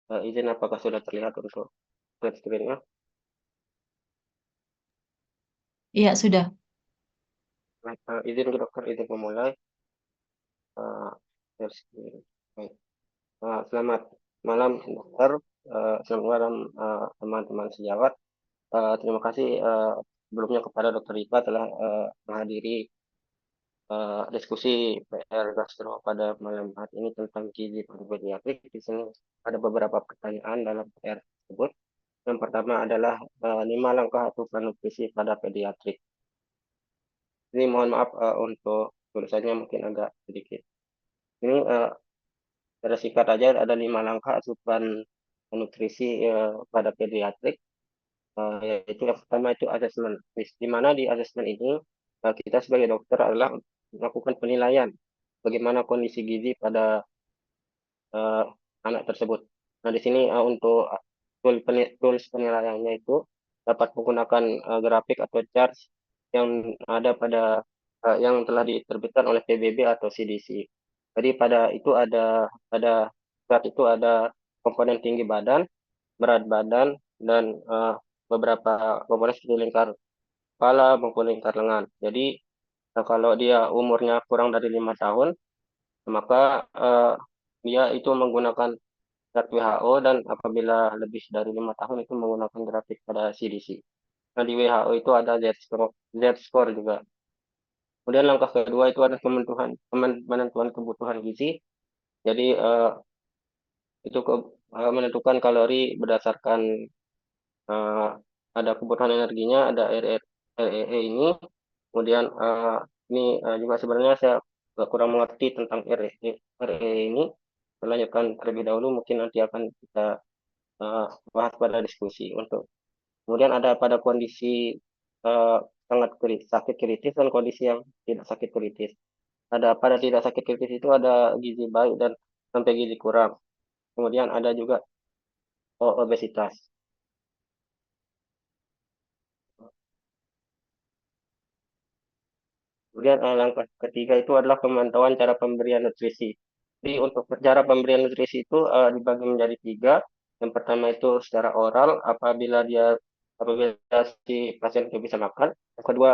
izin apakah sudah terlihat untuk split screen-nya? Iya, sudah. Nah, izin ke dokter, izin memulai. Eh, share screen. Baik. Selamat malam dokter, selamat malam teman-teman sejawat. Terima kasih sebelumnya kepada dokter Ipa telah menghadiri diskusi PR Gastro pada malam hari ini tentang gizi pada pediatrik. Di sini ada beberapa pertanyaan dalam PR tersebut. Yang pertama adalah 5 langkah asupan nutrisi pada pediatrik. Ini mohon maaf untuk tulisannya mungkin agak sedikit. Ini secara singkat aja ada 5 langkah asupan nutrisi pada pediatrik. Yaitu yang pertama itu asesmen. Di mana di asesmen ini kita sebagai dokter adalah melakukan penilaian bagaimana kondisi gizi pada eh, anak tersebut. Nah, di sini untuk tools penilaiannya itu dapat menggunakan grafik atau chart yang ada pada yang telah diterbitkan oleh PBB atau CDC. Jadi pada chart itu ada komponen tinggi badan, berat badan, dan beberapa komponen seperti lingkar kepala maupun lingkar lengan. Jadi kalau dia umurnya kurang dari 5 tahun, maka dia itu menggunakan chart WHO dan apabila lebih dari 5 tahun itu menggunakan grafik pada CDC. Nah di WHO itu ada Z-score juga. Kemudian langkah kedua itu ada penentuan kebutuhan gizi. Jadi itu menentukan kalori berdasarkan eh, ada kebutuhan energinya, ada REE ini. Kemudian ini juga sebenarnya saya kurang mengerti tentang REE ini. Melanjutkan terlebih dahulu, mungkin nanti akan kita eh, bahas pada diskusi. Kemudian ada pada kondisi eh, sangat sakit kritis dan kondisi yang tidak sakit kritis. Ada pada tidak sakit kritis itu ada gizi baik dan sampai gizi kurang. Kemudian ada juga obesitas. Kemudian langkah ketiga itu adalah pemantauan cara pemberian nutrisi. Jadi untuk cara pemberian nutrisi itu dibagi menjadi 3. Yang pertama itu secara oral apabila si pasien itu bisa makan. Yang kedua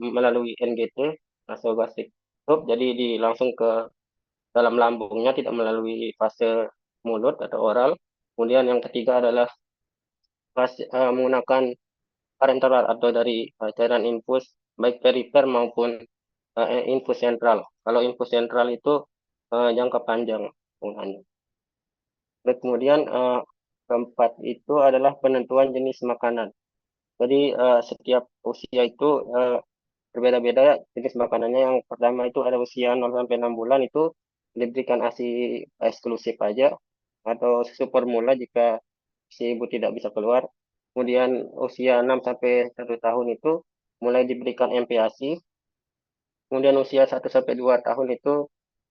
melalui NGT, nasogastric tube, jadi langsung ke dalam lambungnya tidak melalui fase mulut atau oral. Kemudian yang ketiga adalah menggunakan parenteral atau dari cairan infus baik perifer maupun infus sentral. Kalau infus sentral itu jangka panjang penggunaannya. Dan kemudian keempat itu adalah penentuan jenis makanan. Jadi setiap usia itu berbeda-beda jenis makanannya. Yang pertama itu ada usia 0 sampai 6 bulan itu diberikan ASI eksklusif aja atau susu formula jika si ibu tidak bisa keluar. Kemudian usia 6 sampai 1 tahun itu mulai diberikan MPASI. Kemudian usia 1 sampai 2 tahun itu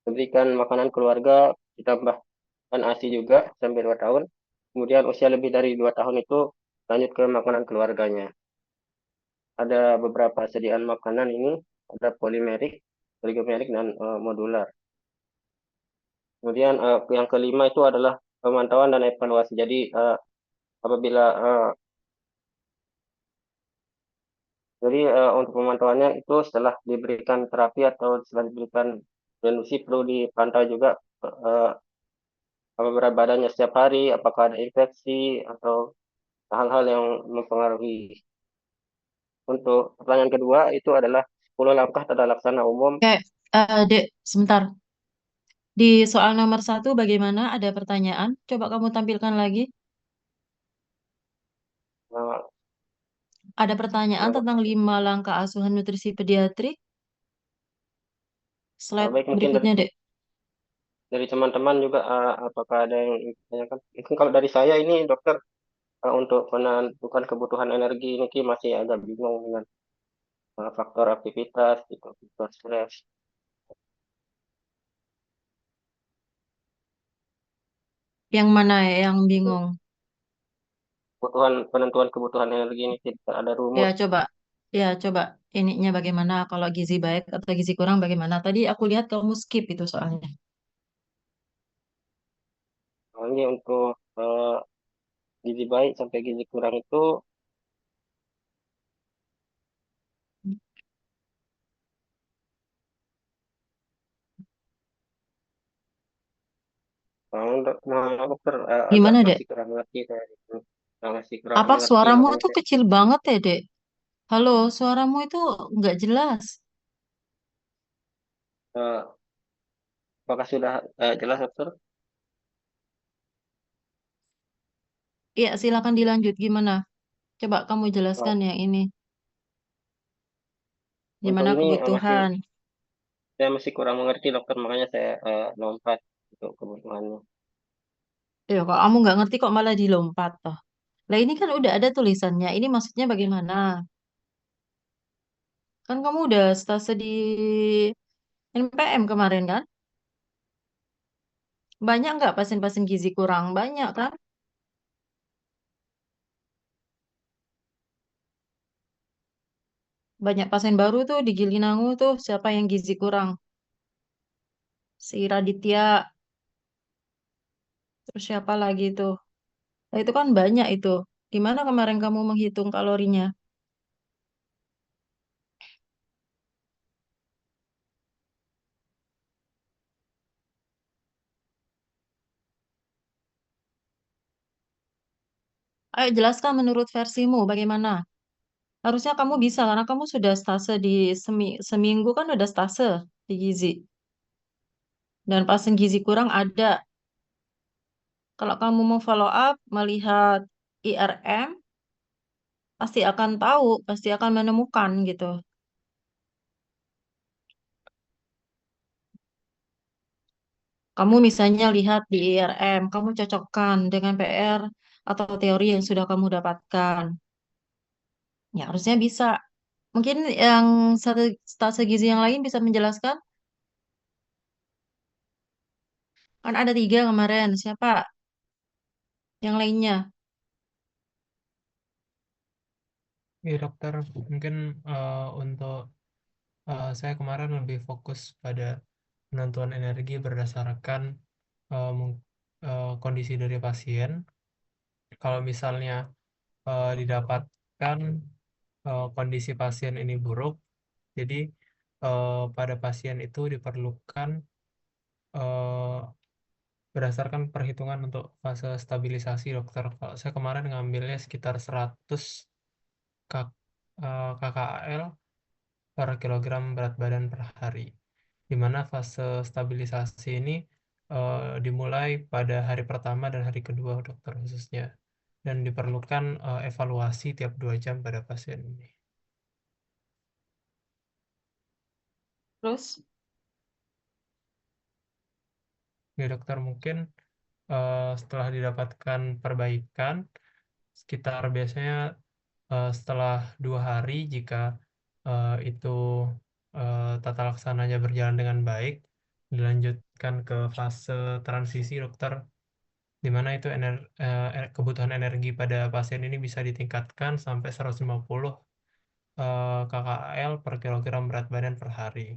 diberikan makanan keluarga ditambahkan ASI juga sampai 2 tahun. Kemudian usia lebih dari 2 tahun itu lanjut ke makanan keluarganya. Ada beberapa sediaan makanan ini, ada polimerik, oligomerik, dan modular. Kemudian yang kelima itu adalah pemantauan dan evaluasi. Jadi apabila untuk pemantauannya itu setelah diberikan terapi atau setelah diberikan transfusi perlu dipantau juga eh, apa berat badannya setiap hari, apakah ada infeksi atau hal-hal yang mempengaruhi. Untuk pertanyaan kedua itu adalah 10 langkah tata laksana umum. Oke, Dek, sebentar. Di soal nomor 1 bagaimana? Ada pertanyaan? Coba kamu tampilkan lagi. eh, Ada pertanyaan tentang 5 langkah asuhan nutrisi pediatrik. Slide Baik, mungkin berikutnya, Dek. dari teman-teman juga apakah ada yang ingin ditanyakan? Mungkin kalau dari saya ini dokter untuk menentukan kebutuhan energi ini masih agak bingung dengan faktor aktivitas, gitu, faktor stres. Yang mana ya yang bingung? Penentuan kebutuhan energi ini tidak ada Ya, rumus. coba. Ya, coba ininya bagaimana kalau gizi baik atau gizi kurang bagaimana? Tadi aku lihat kamu skip itu soalnya. Ini untuk eh, gizi baik sampai gizi kurang itu dokter agak Gimana, Dek? masih kurang ngerti saya itu. Masih kurang Apa mengerti suaramu makanya tuh saya kecil banget ya, Dek? Halo, suaramu itu nggak jelas. eh, apakah sudah jelas dokter? Iya, silakan dilanjut. Gimana? Coba kamu Eh, jelaskan yang ini. untuk Gimana ini masih kebutuhan? saya masih kurang mengerti dokter makanya saya lompat untuk kebutuhannya. Ya, kalau kamu nggak ngerti kok malah dilompat toh. Lah ini kan udah ada tulisannya. Ini maksudnya bagaimana? Kan kamu udah stase di NPM kemarin kan? Banyak nggak pasien-pasien gizi kurang? Banyak kan? Banyak pasien baru tuh di Gilinangu tuh. Siapa yang gizi kurang? Si Raditya. Terus siapa lagi tuh? Nah, itu kan banyak itu. Gimana kemarin kamu menghitung kalorinya? Ayo jelaskan menurut versimu bagaimana? Harusnya kamu bisa karena kamu sudah stase di seminggu kan udah stase di gizi. Dan pasien gizi kurang ada. Kalau kamu mau follow up, melihat IRM, pasti akan tahu, pasti akan menemukan gitu. Kamu misalnya lihat di IRM, kamu cocokkan dengan PR atau teori yang sudah kamu dapatkan. Ya, harusnya bisa. Mungkin yang satu stase gizi yang lain bisa menjelaskan. Kan ada tiga kemarin. Siapa yang lainnya? Iya dokter, mungkin untuk saya kemarin lebih fokus pada penentuan energi berdasarkan kondisi dari pasien. Kalau misalnya didapatkan kondisi pasien ini buruk, jadi pada pasien itu diperlukan eh, berdasarkan perhitungan untuk fase stabilisasi dokter. Kalau saya kemarin ngambilnya sekitar 100 K- KKAL per kilogram berat badan per hari, di mana fase stabilisasi ini dimulai pada hari pertama dan hari kedua dokter khususnya, dan diperlukan evaluasi tiap 2 jam pada pasien ini. Terus, Ya dokter, mungkin setelah didapatkan perbaikan, sekitar biasanya setelah 2 hari, jika itu tata laksananya berjalan dengan baik, dilanjutkan ke fase transisi dokter, di mana itu kebutuhan energi pada pasien ini bisa ditingkatkan sampai 150 KKAL per kilogram berat badan per hari.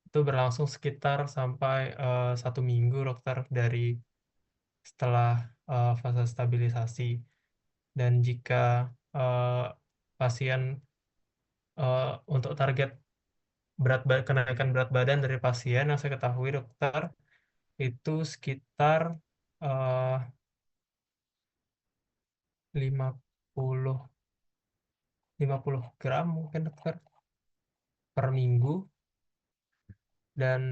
Itu berlangsung sekitar sampai 1 minggu dokter dari setelah fase stabilisasi. Dan jika eh, pasien untuk target kenaikan berat badan dari pasien yang saya ketahui dokter itu sekitar eh, 50 50 gram mungkin dokter per minggu. Dan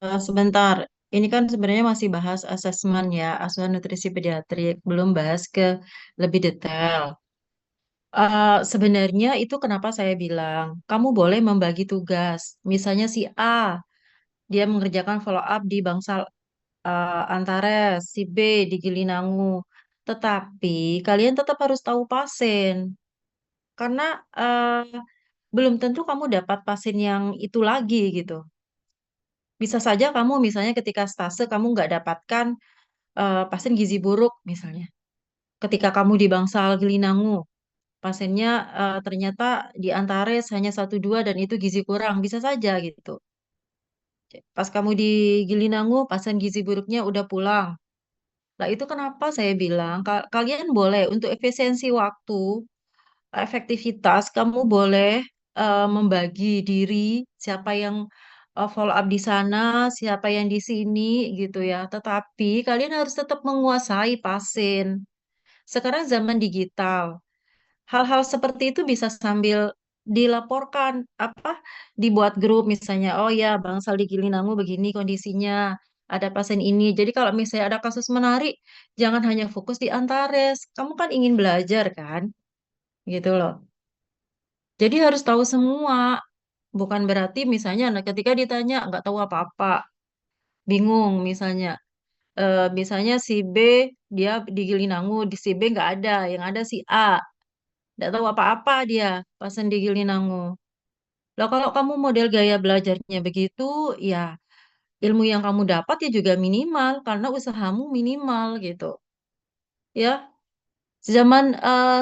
sebentar. Ini kan sebenarnya masih bahas asesmen ya, asuhan nutrisi pediatrik. Belum bahas ke lebih detail. Sebenarnya itu kenapa saya bilang, kamu boleh membagi tugas. Misalnya si A, dia mengerjakan follow up di Bangsal Antares, si B di Gilinangu. Tetapi kalian tetap harus tahu pasien. Karena belum tentu kamu dapat pasien yang itu lagi gitu. Bisa saja kamu misalnya ketika stase kamu nggak dapatkan pasien gizi buruk misalnya. Ketika kamu di Bangsal Gilinangu, pasiennya ternyata di Antares hanya satu dua dan itu gizi kurang. Bisa saja gitu. Pas kamu di Gilinangu, pasien gizi buruknya udah pulang. Lah itu kenapa saya bilang kalian boleh untuk efisiensi waktu, efektivitas, kamu boleh membagi diri, siapa yang follow up di sana, siapa yang di sini gitu ya. Tetapi kalian harus tetap menguasai pasien. Sekarang zaman digital. Hal-hal seperti itu bisa sambil dilaporkan, dibuat grup misalnya, oh ya Bangsal di Gilinangu begini kondisinya, ada pasien ini. Jadi kalau misalnya ada kasus menarik, jangan hanya fokus di Antares. Kamu kan ingin belajar kan, gitu loh. Jadi harus tahu semua. Bukan berarti misalnya nah, ketika ditanya nggak tahu apa-apa, bingung misalnya. Misalnya si B dia di Gilinangu, di si B nggak ada, yang ada si A. Nggak tahu apa-apa dia pas di Gilinangu. Lah kalau kamu model gaya belajarnya begitu, ya ilmu yang kamu dapat ya juga minimal karena usahamu minimal gitu. Ya, zaman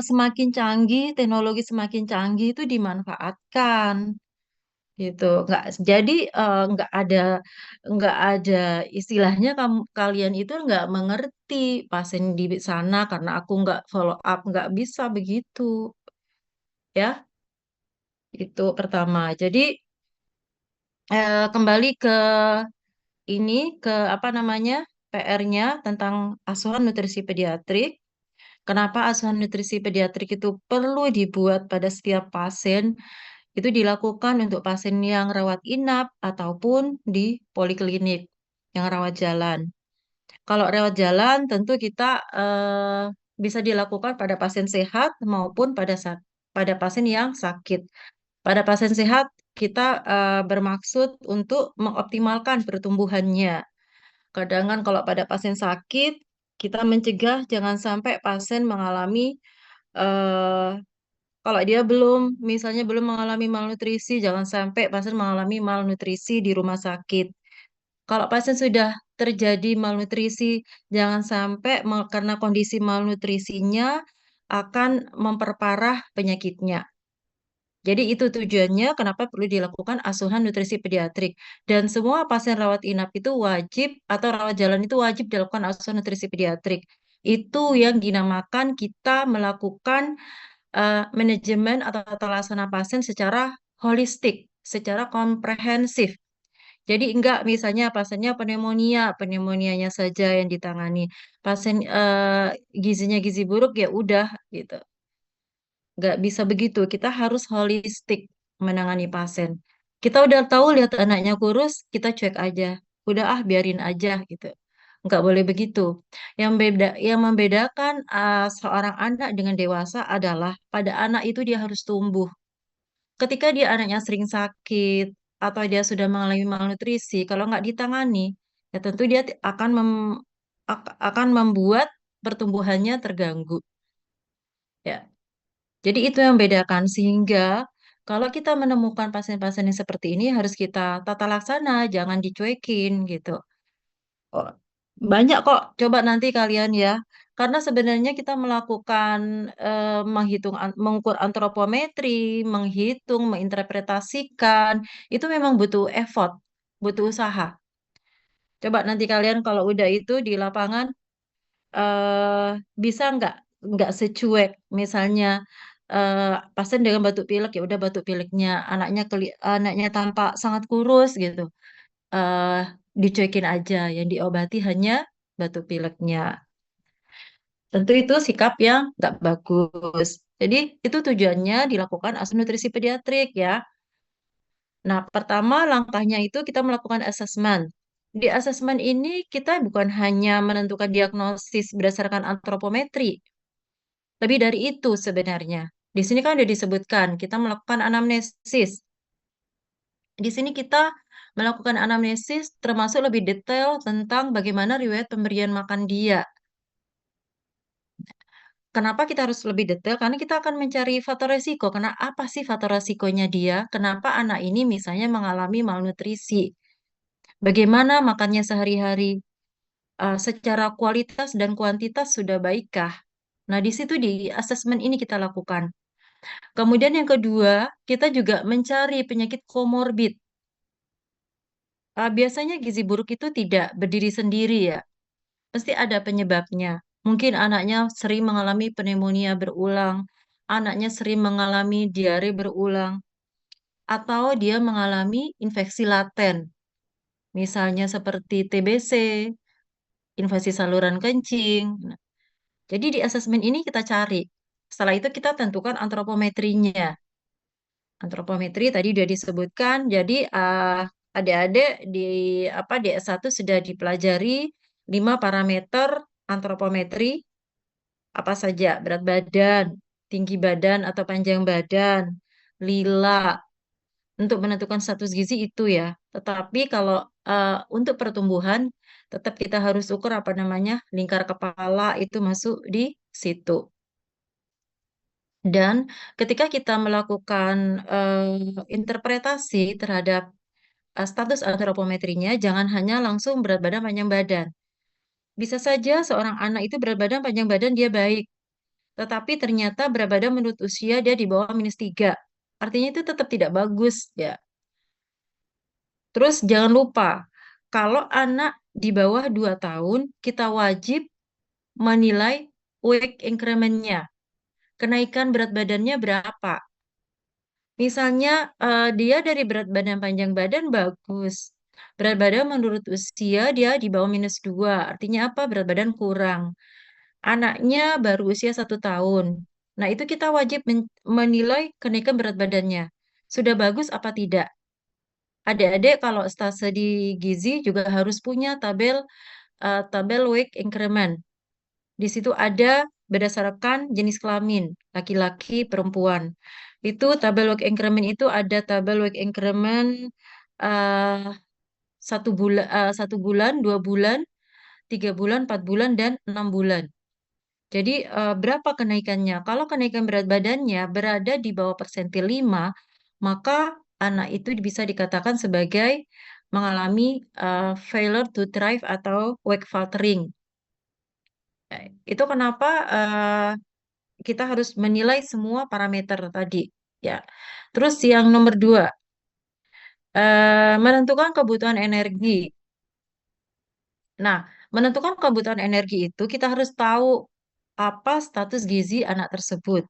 semakin canggih, teknologi semakin canggih itu dimanfaatkan gitu. Nggak ada istilahnya kalian itu nggak mengerti pasien di sana karena aku nggak follow up, nggak bisa begitu ya. Itu pertama. Jadi kembali ke ini ke apa namanya PR-nya tentang asuhan nutrisi pediatrik. Kenapa asuhan nutrisi pediatrik itu perlu dibuat pada setiap pasien? Itu dilakukan untuk pasien yang rawat inap ataupun di poliklinik yang rawat jalan. Kalau rawat jalan tentu kita bisa dilakukan pada pasien sehat maupun pada pasien yang sakit. Pada pasien sehat kita bermaksud untuk mengoptimalkan pertumbuhannya. Kadang kan kalau pada pasien sakit, kita mencegah jangan sampai pasien mengalami, eh, kalau dia misalnya belum mengalami malnutrisi, jangan sampai pasien mengalami malnutrisi di rumah sakit. Kalau pasien sudah terjadi malnutrisi, jangan sampai karena kondisi malnutrisinya akan memperparah penyakitnya. Jadi itu tujuannya kenapa perlu dilakukan asuhan nutrisi pediatrik. Dan semua pasien rawat inap itu wajib atau rawat jalan itu wajib dilakukan asuhan nutrisi pediatrik. Itu yang dinamakan kita melakukan manajemen atau tata laksana pasien secara holistik, secara komprehensif. Jadi enggak misalnya pasiennya pneumonia, pneumonianya saja yang ditangani. Pasien gizinya gizi buruk ya udah gitu. Nggak bisa begitu. Kita harus holistik menangani pasien. Kita udah tahu lihat anaknya kurus, kita cuek aja. Udah biarin aja gitu. Nggak boleh begitu. Yang membedakan seorang anak dengan dewasa adalah pada anak itu dia harus tumbuh. Ketika dia anaknya sering sakit atau dia sudah mengalami malnutrisi, kalau nggak ditangani, ya tentu dia akan membuat pertumbuhannya terganggu. Ya, jadi itu yang membedakan sehingga kalau kita menemukan pasien-pasien yang seperti ini harus kita tata laksana, jangan dicuekin gitu. Oh, banyak kok, coba nanti kalian ya. Karena sebenarnya kita melakukan mengukur antropometri, menghitung, menginterpretasikan, itu memang butuh effort, butuh usaha. Coba nanti kalian kalau udah itu di lapangan eh bisa nggak secuek misalnya eh pasien dengan batuk pilek ya udah batuk pileknya anaknya tampak sangat kurus gitu eh dicuekin aja yang diobati hanya batuk pileknya tentu itu sikap yang nggak bagus jadi itu tujuannya dilakukan asuh nutrisi pediatrik ya. Nah pertama langkahnya itu kita melakukan asesmen. Di asesmen ini kita bukan hanya menentukan diagnosis berdasarkan antropometri. Lebih dari itu sebenarnya. Di sini kan udah disebutkan, kita melakukan anamnesis. Di sini kita melakukan anamnesis termasuk lebih detail tentang bagaimana riwayat pemberian makan dia. Kenapa kita harus lebih detail? Karena kita akan mencari faktor resiko. Karena apa sih faktor resikonya dia? Kenapa anak ini misalnya mengalami malnutrisi? Bagaimana makannya sehari-hari? Secara kualitas dan kuantitas sudah baikkah? Nah, di situ di asesmen ini kita lakukan. Kemudian yang kedua, kita juga mencari penyakit komorbid. Biasanya gizi buruk itu tidak berdiri sendiri ya. Pasti ada penyebabnya. Mungkin anaknya sering mengalami pneumonia berulang, anaknya sering mengalami diare berulang, atau dia mengalami infeksi laten, misalnya seperti TBC, infeksi saluran kencing. Nah, jadi di asesmen ini kita cari. Setelah itu kita tentukan antropometrinya. Antropometri tadi sudah disebutkan. Jadi adik-adik di apa di S1 sudah dipelajari 5 parameter antropometri apa saja? Berat badan, tinggi badan atau panjang badan, lila untuk menentukan status gizi itu ya. Tetapi kalau untuk pertumbuhan tetap kita harus ukur apa namanya lingkar kepala itu masuk di situ. Dan ketika kita melakukan interpretasi terhadap status antropometrinya, jangan hanya langsung berat badan panjang badan. Bisa saja seorang anak itu berat badan panjang badan dia baik, tetapi ternyata berat badan menurut usia dia di bawah -3. Artinya itu tetap tidak bagus ya. Terus jangan lupa, kalau anak di bawah 2 tahun, kita wajib menilai weight increment-nya. Kenaikan berat badannya berapa? Misalnya dia dari berat badan panjang badan bagus. Berat badan menurut usia dia di bawah -2. Artinya apa? Berat badan kurang. Anaknya baru usia 1 tahun. Nah, itu kita wajib menilai kenaikan berat badannya. Sudah bagus apa tidak? Adik-adik kalau stase di gizi juga harus punya tabel weight increment. Di situ ada berdasarkan jenis kelamin, laki-laki, perempuan. Itu tabel weight increment itu ada tabel weight increment eh, 1 bulan, 1 bulan, 2 bulan, 3 bulan, 4 bulan, dan 6 bulan. Jadi berapa kenaikannya? Kalau kenaikan berat badannya berada di bawah persentil 5, maka anak itu bisa dikatakan sebagai mengalami failure to thrive atau weight faltering. Itu kenapa kita harus menilai semua parameter tadi. Ya. Terus yang nomor 2, menentukan kebutuhan energi. Nah, menentukan kebutuhan energi itu kita harus tahu apa status gizi anak tersebut.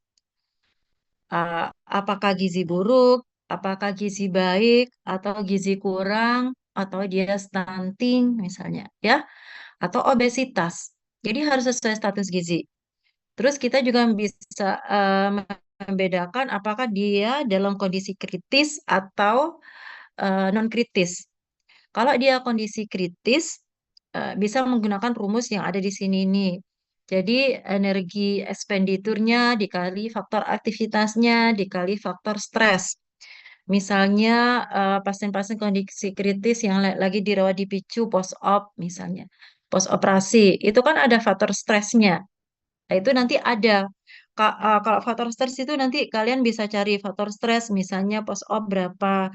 Apakah gizi buruk, apakah gizi baik, atau gizi kurang, atau dia stunting misalnya, ya, atau obesitas. Jadi harus sesuai status gizi. Terus kita juga bisa membedakan apakah dia dalam kondisi kritis atau non kritis. Kalau dia kondisi kritis, bisa menggunakan rumus yang ada di sini nih. Jadi energi ekspenditurnya dikali faktor aktivitasnya dikali faktor stres. Misalnya pasien-pasien kondisi kritis yang lagi dirawat di PICU post-op misalnya. Post operasi, itu kan ada faktor stresnya. Nah, itu nanti ada. Kalau faktor stres itu nanti kalian bisa cari faktor stres misalnya post-op berapa,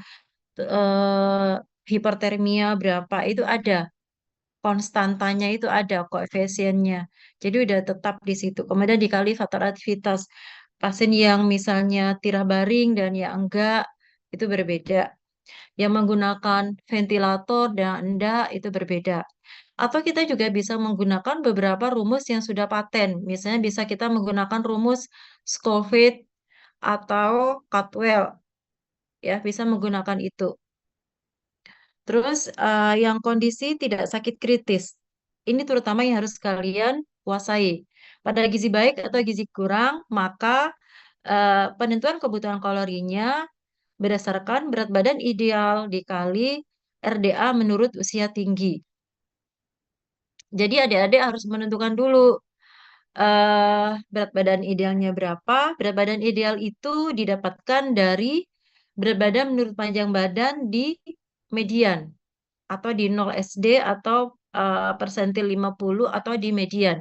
eh, hipertermia berapa, itu ada konstantanya itu ada koefisiennya. Jadi udah tetap di situ. Kemudian dikali faktor aktivitas. Pasien yang misalnya tirah baring dan yang enggak itu berbeda. Yang menggunakan ventilator dan enggak itu berbeda. Atau kita juga bisa menggunakan beberapa rumus yang sudah paten. Misalnya bisa kita menggunakan rumus Scoville atau Caldwell. Ya, bisa menggunakan itu. Terus yang kondisi tidak sakit kritis. Ini terutama yang harus kalian kuasai. Pada gizi baik atau gizi kurang, maka penentuan kebutuhan kalorinya berdasarkan berat badan ideal dikali RDA menurut usia tinggi. Jadi adik-adik harus menentukan dulu berat badan idealnya berapa. Berat badan ideal itu didapatkan dari berat badan menurut panjang badan di median atau di 0 SD atau persentil 50 atau di median.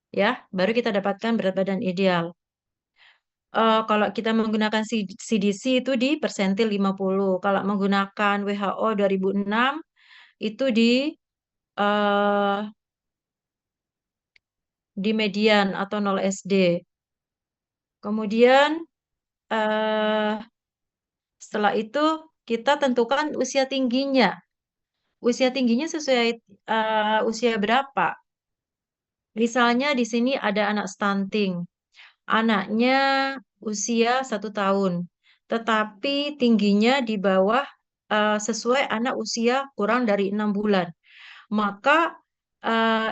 Ya, baru kita dapatkan berat badan ideal. Kalau kita menggunakan CDC itu di persentil 50. Kalau menggunakan WHO 2006 itu eh, di median atau 0 SD. Kemudian eh, setelah itu kita tentukan usia tingginya. Usia tingginya sesuai usia berapa? Misalnya di sini ada anak stunting. Anaknya usia 1 tahun, tetapi tingginya di bawah sesuai anak usia kurang dari 6 bulan. Maka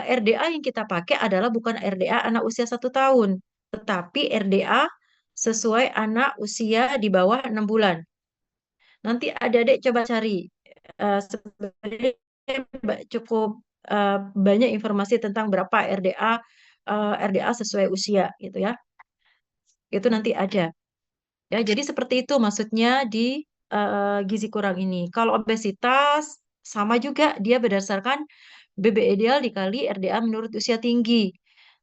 RDA yang kita pakai adalah bukan RDA anak usia 1 tahun, tetapi RDA sesuai anak usia di bawah 6 bulan. Nanti adik-adik coba cari. Sebenarnya cukup banyak informasi tentang berapa RDA sesuai usia gitu ya. Itu nanti ada. Ya, jadi seperti itu maksudnya di gizi kurang ini. Kalau obesitas sama juga dia berdasarkan BB ideal dikali RDA menurut usia tinggi.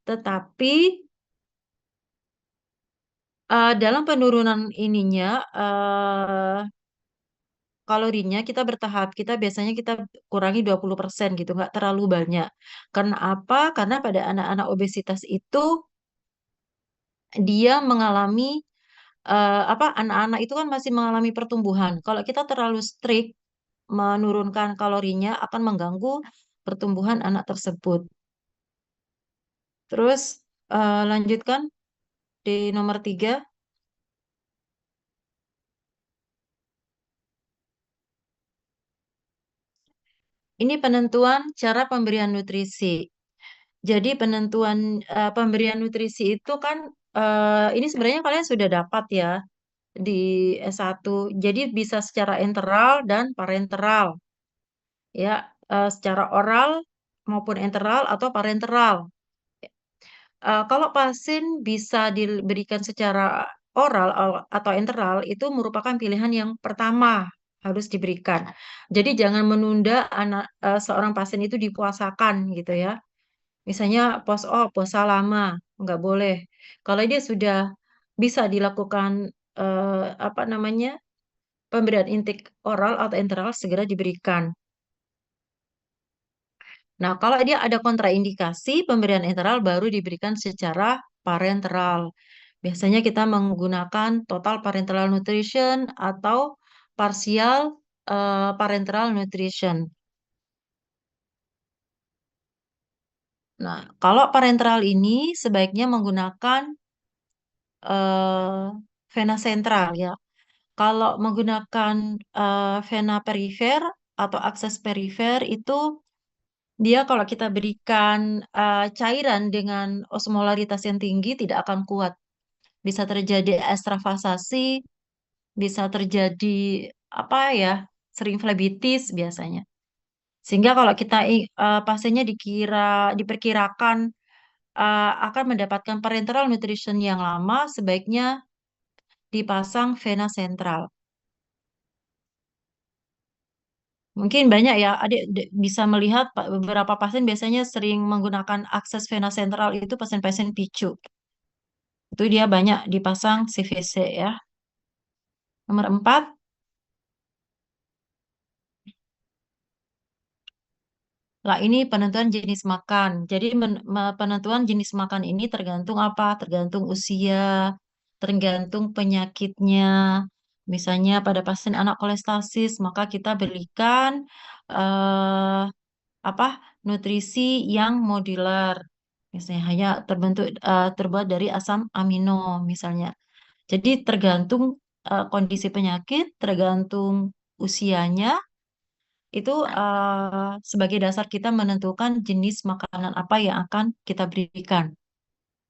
Tetapi dalam penurunan ininya kalorinya kita bertahap. Kita biasanya kita kurangi 20% gitu, nggak terlalu banyak. Karena apa? Karena pada anak-anak obesitas itu dia mengalami apa anak-anak itu kan masih mengalami pertumbuhan. Kalau kita terlalu strict menurunkan kalorinya akan mengganggu pertumbuhan anak tersebut. Terus lanjutkan di nomor 3. Ini penentuan cara pemberian nutrisi. Jadi penentuan pemberian nutrisi itu kan ini sebenarnya kalian sudah dapat ya di S1. Jadi bisa secara enteral dan parenteral. Ya, secara oral maupun enteral atau parenteral. Kalau pasien bisa diberikan secara oral atau enteral itu merupakan pilihan yang pertama harus diberikan. Jadi jangan menunda seorang pasien itu dipuasakan gitu ya. Misalnya puasa lama, nggak boleh. Kalau dia sudah bisa dilakukan apa namanya pemberian intik oral atau enteral segera diberikan. Nah, kalau dia ada kontraindikasi, pemberian enteral baru diberikan secara parenteral. Biasanya kita menggunakan total parenteral nutrition atau partial parenteral nutrition. Nah, kalau parenteral ini sebaiknya menggunakan eh, vena sentral ya. Kalau menggunakan vena perifer atau akses perifer itu dia kalau kita berikan cairan dengan osmolaritas yang tinggi tidak akan kuat. Bisa terjadi ekstravasasi, bisa terjadi apa ya, sering flebitis biasanya. Sehingga kalau kita pasiennya diperkirakan akan mendapatkan parenteral nutrition yang lama, sebaiknya dipasang vena sentral. Mungkin banyak ya, adik bisa melihat beberapa pasien biasanya sering menggunakan akses vena sentral itu pasien-pasien picu. Itu dia banyak dipasang CVC ya. Nomor 4, lah ini penentuan jenis makan. Jadi penentuan jenis makan ini tergantung apa? Tergantung usia, tergantung penyakitnya. Misalnya pada pasien anak kolestasis, maka kita berikan eh, apa nutrisi yang modular. Misalnya hanya terbuat dari asam amino misalnya. Jadi tergantung kondisi penyakit, tergantung usianya itu sebagai dasar kita menentukan jenis makanan apa yang akan kita berikan.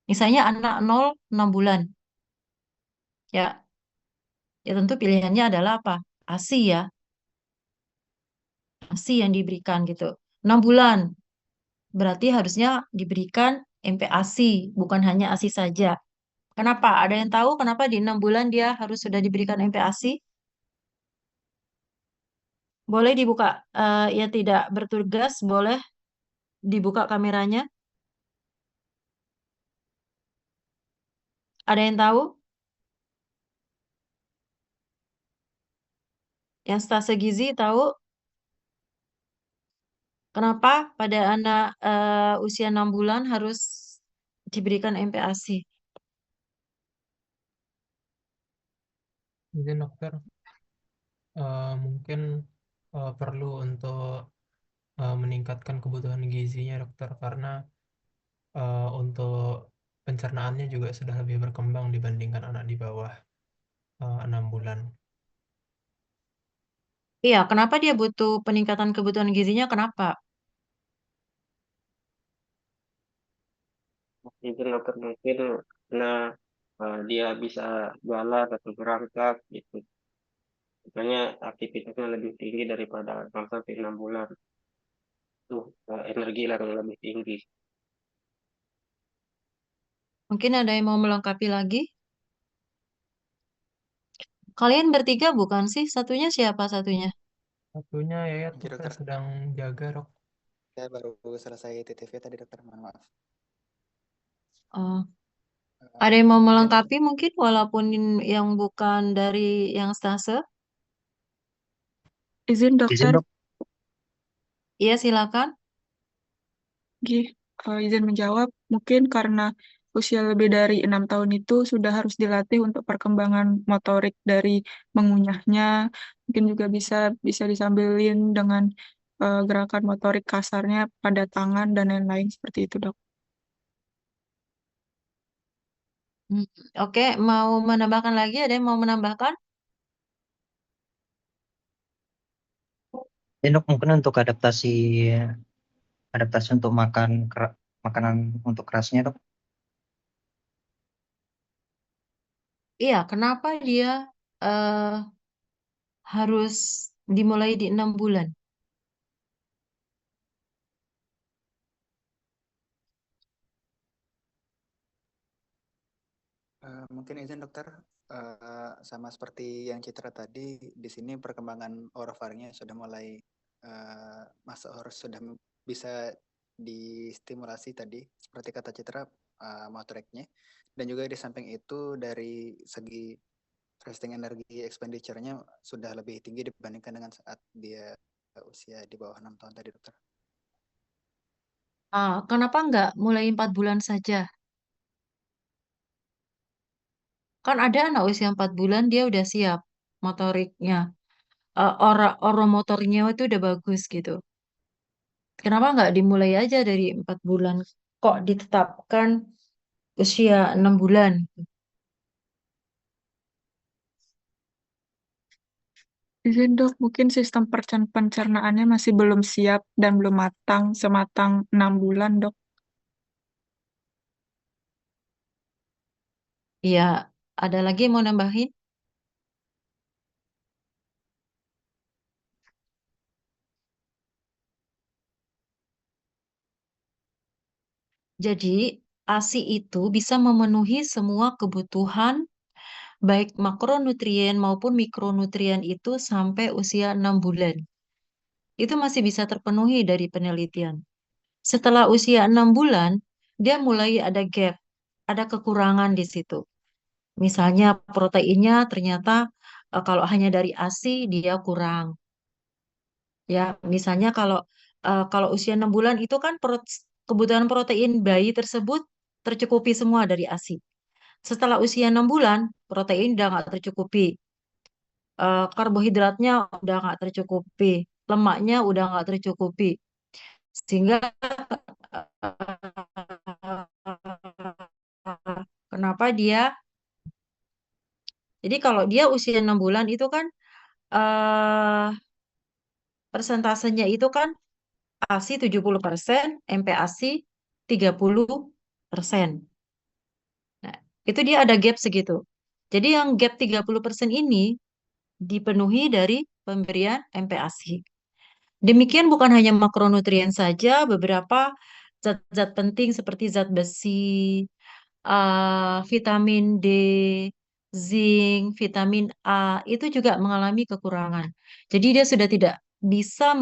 Misalnya anak 0-6 bulan, ya, ya tentu pilihannya adalah apa? ASI ya, ASI yang diberikan gitu. 6 bulan, berarti harusnya diberikan MPASI, bukan hanya ASI saja. Kenapa? Ada yang tahu kenapa di 6 bulan dia harus sudah diberikan MPASI? Boleh dibuka, ya tidak bertugas, boleh dibuka kameranya. Ada yang tahu? Yang stase gizi tahu kenapa pada anak usia 6 bulan harus diberikan MPASI? Mungkin dokter mungkin perlu untuk meningkatkan kebutuhan gizinya dokter karena untuk pencernaannya juga sudah lebih berkembang dibandingkan anak di bawah 6 bulan. Iya, kenapa dia butuh peningkatan kebutuhan gizinya? Kenapa? Izin dokter mungkin karena dia bisa jalan atau berangkat gitu. Makanya aktivitasnya lebih tinggi daripada 6 sampai 6 bulan. Tuh, energi yang lebih tinggi. Mungkin ada yang mau melengkapi lagi? Kalian bertiga bukan sih? Satunya siapa satunya? Satunya Yayat Oke dokter dokter, sedang jaga dok. saya baru selesai TTV tadi dokter, mohon maaf. Oh, Eh, ada yang mau izin dokter, melengkapi mungkin walaupun yang bukan dari yang stase? Izin izin dokter, dok. Iya, silakan. Gih, izin menjawab. Mungkin karena usia lebih dari 6 tahun itu sudah harus dilatih untuk perkembangan motorik dari mengunyahnya. Mungkin juga bisa bisa disambelin dengan gerakan motorik kasarnya pada tangan dan lain-lain seperti itu, dok. Hmm, Oke, mau menambahkan lagi? Ada yang mau menambahkan? Izin dok, mungkin untuk adaptasi adaptasi untuk makanan untuk kerasnya dok. Iya, kenapa dia eh, harus dimulai di 6 bulan? Mungkin izin dokter, sama seperti yang Citra tadi, di sini perkembangan orofaringnya sudah mulai masuk, harus sudah bisa distimulasi tadi, seperti kata Citra, motoriknya. Dan juga di samping itu dari segi resting energi expenditure-nya sudah lebih tinggi dibandingkan dengan saat dia usia di bawah 6 tahun tadi dokter. Kenapa nggak mulai 4 bulan saja? Kan ada anak usia 4 bulan dia udah siap motoriknya, oromotornya itu udah bagus gitu. Kenapa nggak dimulai aja dari 4 bulan? Kok ditetapkan usia 6 bulan? Izin dok, mungkin sistem pencernaannya masih belum siap dan belum matang sematang 6 bulan, dok. Iya, ada lagi yang mau nambahin? Jadi, ASI itu bisa memenuhi semua kebutuhan baik makronutrien maupun mikronutrien itu sampai usia 6 bulan. Itu masih bisa terpenuhi dari penelitian. Setelah usia 6 bulan, dia mulai ada gap, ada kekurangan di situ. Misalnya proteinnya ternyata kalau hanya dari ASI dia kurang. Ya, misalnya kalau usia 6 bulan itu kan kebutuhan protein bayi tersebut tercukupi semua dari ASI. Setelah usia 6 bulan, protein udah nggak tercukupi. Karbohidratnya udah nggak tercukupi. Lemaknya udah nggak tercukupi. Sehingga kenapa dia, jadi kalau dia usia 6 bulan itu kan eh persentasenya itu kan ASI 70%, MPASI 30%. Nah, itu dia ada gap segitu. Jadi yang gap 30% ini dipenuhi dari pemberian MPASI. Demikian bukan hanya makronutrien saja, beberapa zat-zat penting seperti zat besi, vitamin D, zinc, vitamin A itu juga mengalami kekurangan. Jadi dia sudah tidak bisa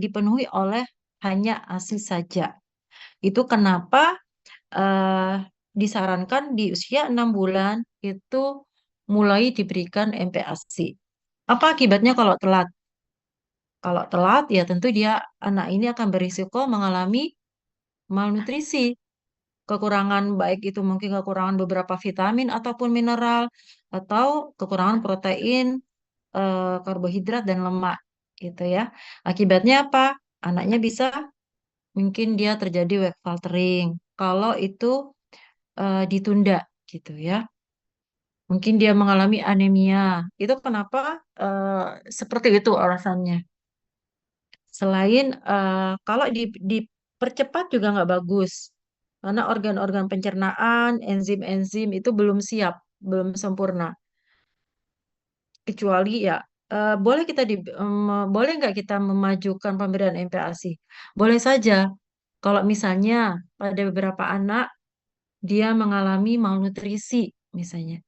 dipenuhi oleh hanya ASI saja. Itu kenapa eh, disarankan di usia 6 bulan itu mulai diberikan MPASI. Apa akibatnya kalau telat? Kalau telat, ya tentu dia anak ini akan berisiko mengalami malnutrisi, kekurangan baik itu mungkin kekurangan beberapa vitamin ataupun mineral atau kekurangan protein, karbohidrat dan lemak gitu ya. Akibatnya apa? Anaknya bisa mungkin dia terjadi weight faltering, kalau itu ditunda gitu ya. Mungkin dia mengalami anemia. Itu kenapa seperti itu alasannya. Selain kalau dipercepat juga nggak bagus. Karena organ-organ pencernaan, enzim-enzim itu belum siap, belum sempurna. Kecuali ya, boleh boleh nggak kita memajukan pemberian MPASI? Boleh saja. Kalau misalnya pada beberapa anak dia mengalami malnutrisi misalnya.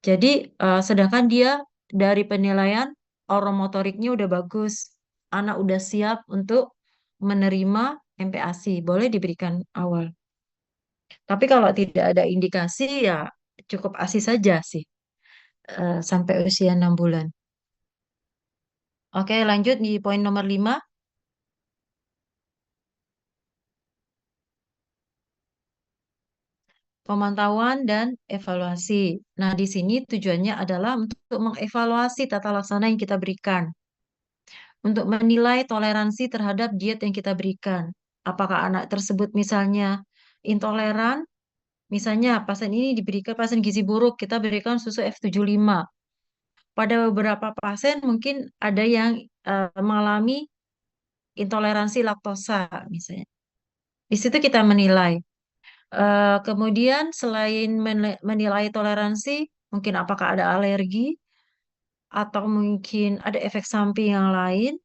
Jadi sedangkan dia dari penilaian oromotoriknya udah bagus, anak udah siap untuk menerima MPASI, boleh diberikan awal. Tapi kalau tidak ada indikasi ya cukup ASI saja sih sampai usia 6 bulan. Oke, lanjut di poin nomor 5. Pemantauan dan evaluasi. Nah, di sini tujuannya adalah untuk mengevaluasi tata laksana yang kita berikan, untuk menilai toleransi terhadap diet yang kita berikan. Apakah anak tersebut misalnya intoleran? Misalnya pasien ini diberikan pasien gizi buruk, kita berikan susu F75. Pada beberapa pasien mungkin ada yang mengalami intoleransi laktosa misalnya. Di situ kita menilai. Kemudian selain menilai toleransi, mungkin apakah ada alergi atau mungkin ada efek samping yang lain.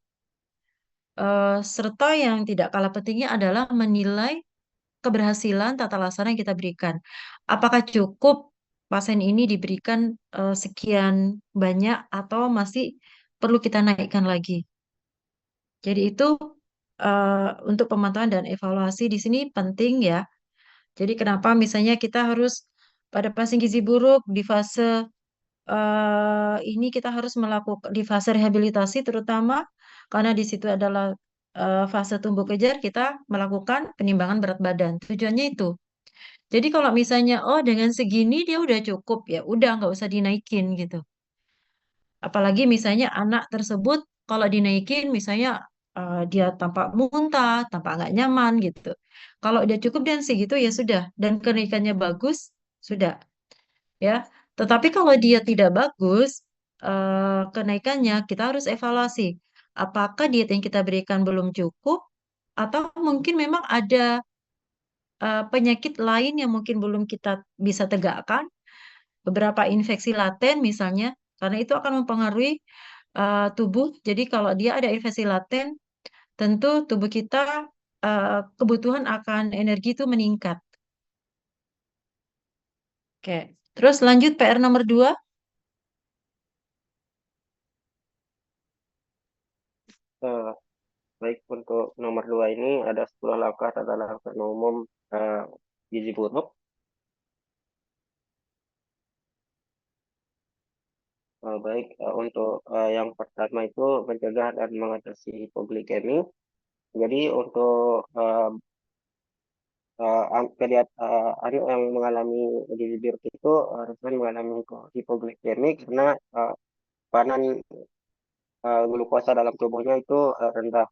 Serta yang tidak kalah pentingnya adalah menilai keberhasilan tata laksana yang kita berikan. Apakah cukup pasien ini diberikan sekian banyak atau masih perlu kita naikkan lagi? Jadi itu untuk pemantauan dan evaluasi di sini penting ya. Jadi kenapa misalnya kita harus pada pasien gizi buruk di fase ini kita harus melakukan di fase rehabilitasi terutama karena di situ adalah fase tumbuh kejar kita melakukan penimbangan berat badan. Tujuannya itu. Jadi kalau misalnya oh dengan segini dia udah cukup ya udah nggak usah dinaikin gitu. Apalagi misalnya anak tersebut kalau dinaikin misalnya dia tampak muntah, tampak nggak nyaman gitu. Kalau udah cukup dan segitu ya sudah dan kenaikannya bagus sudah ya. Tetapi kalau dia tidak bagus kenaikannya kita harus evaluasi. Apakah diet yang kita berikan belum cukup atau mungkin memang ada penyakit lain yang mungkin belum kita bisa tegakkan, beberapa infeksi laten misalnya, karena itu akan mempengaruhi tubuh. Jadi kalau dia ada infeksi laten, tentu tubuh kita kebutuhan akan energi itu meningkat. Oke, terus lanjut PR nomor 2. Eh, Baik, untuk nomor 2 ini ada 10 langkah tata laksana umum gizi buruk. Baik, untuk yang pertama itu mencegah dan mengatasi hipoglikemi. Jadi untuk anak yang mengalami gizi buruk itu rentan mengalami hipoglikemi karena tekanan glukosa dalam tubuhnya itu rendah.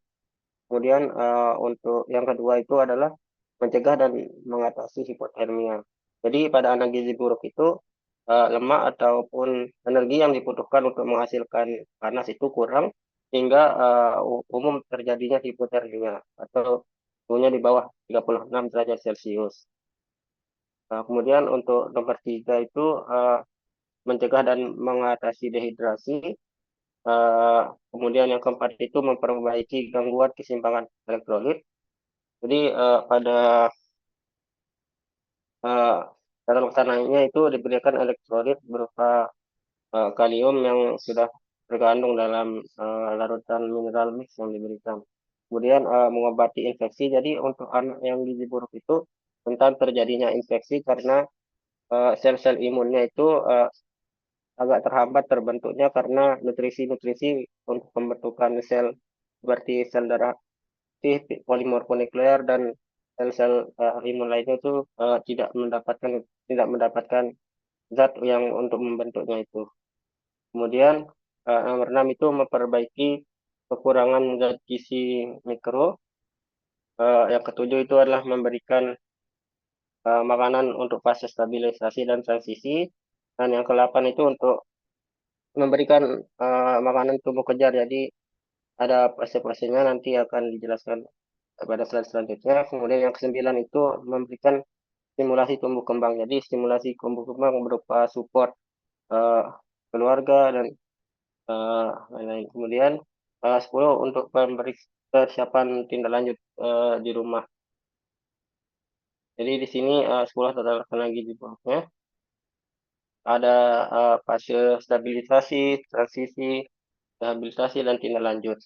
Kemudian untuk yang kedua itu adalah mencegah dan mengatasi hipotermia. Jadi pada anak gizi buruk itu lemak ataupun energi yang dibutuhkan untuk menghasilkan panas itu kurang sehingga umum terjadinya hipotermia atau suhunya di bawah 36 derajat Celcius. Kemudian untuk nomor 3 itu mencegah dan mengatasi dehidrasi. Kemudian yang keempat itu memperbaiki gangguan keseimbangan elektrolit. Jadi pada uh, tata laksananya itu diberikan elektrolit berupa kalium yang sudah terkandung dalam larutan mineral mix yang diberikan. Kemudian mengobati infeksi. Jadi untuk anak yang gizi buruk itu rentan terjadinya infeksi karena sel-sel imunnya itu agak terhambat terbentuknya karena nutrisi-nutrisi untuk pembentukan sel seperti sel darah putih, polimorfonuklear dan sel-sel imun lainnya itu tidak mendapatkan zat yang untuk membentuknya itu. Kemudian nomor 6 itu memperbaiki kekurangan zat gizi mikro. Yang ketujuh itu adalah memberikan makanan untuk fase stabilisasi dan transisi. Dan yang ke-8 itu untuk memberikan makanan tumbuh kejar. Jadi ada fase-fasenya nanti akan dijelaskan pada slide selanjutnya. Kemudian yang ke-9 itu memberikan stimulasi tumbuh kembang. Jadi stimulasi tumbuh kembang berupa support eh, keluarga dan lain-lain. Kemudian 10 untuk memberi persiapan tindak lanjut di rumah. Jadi di sini 10 tata laksana gizi buruknya. Ada fase stabilisasi, transisi, rehabilitasi, dan tindak lanjut.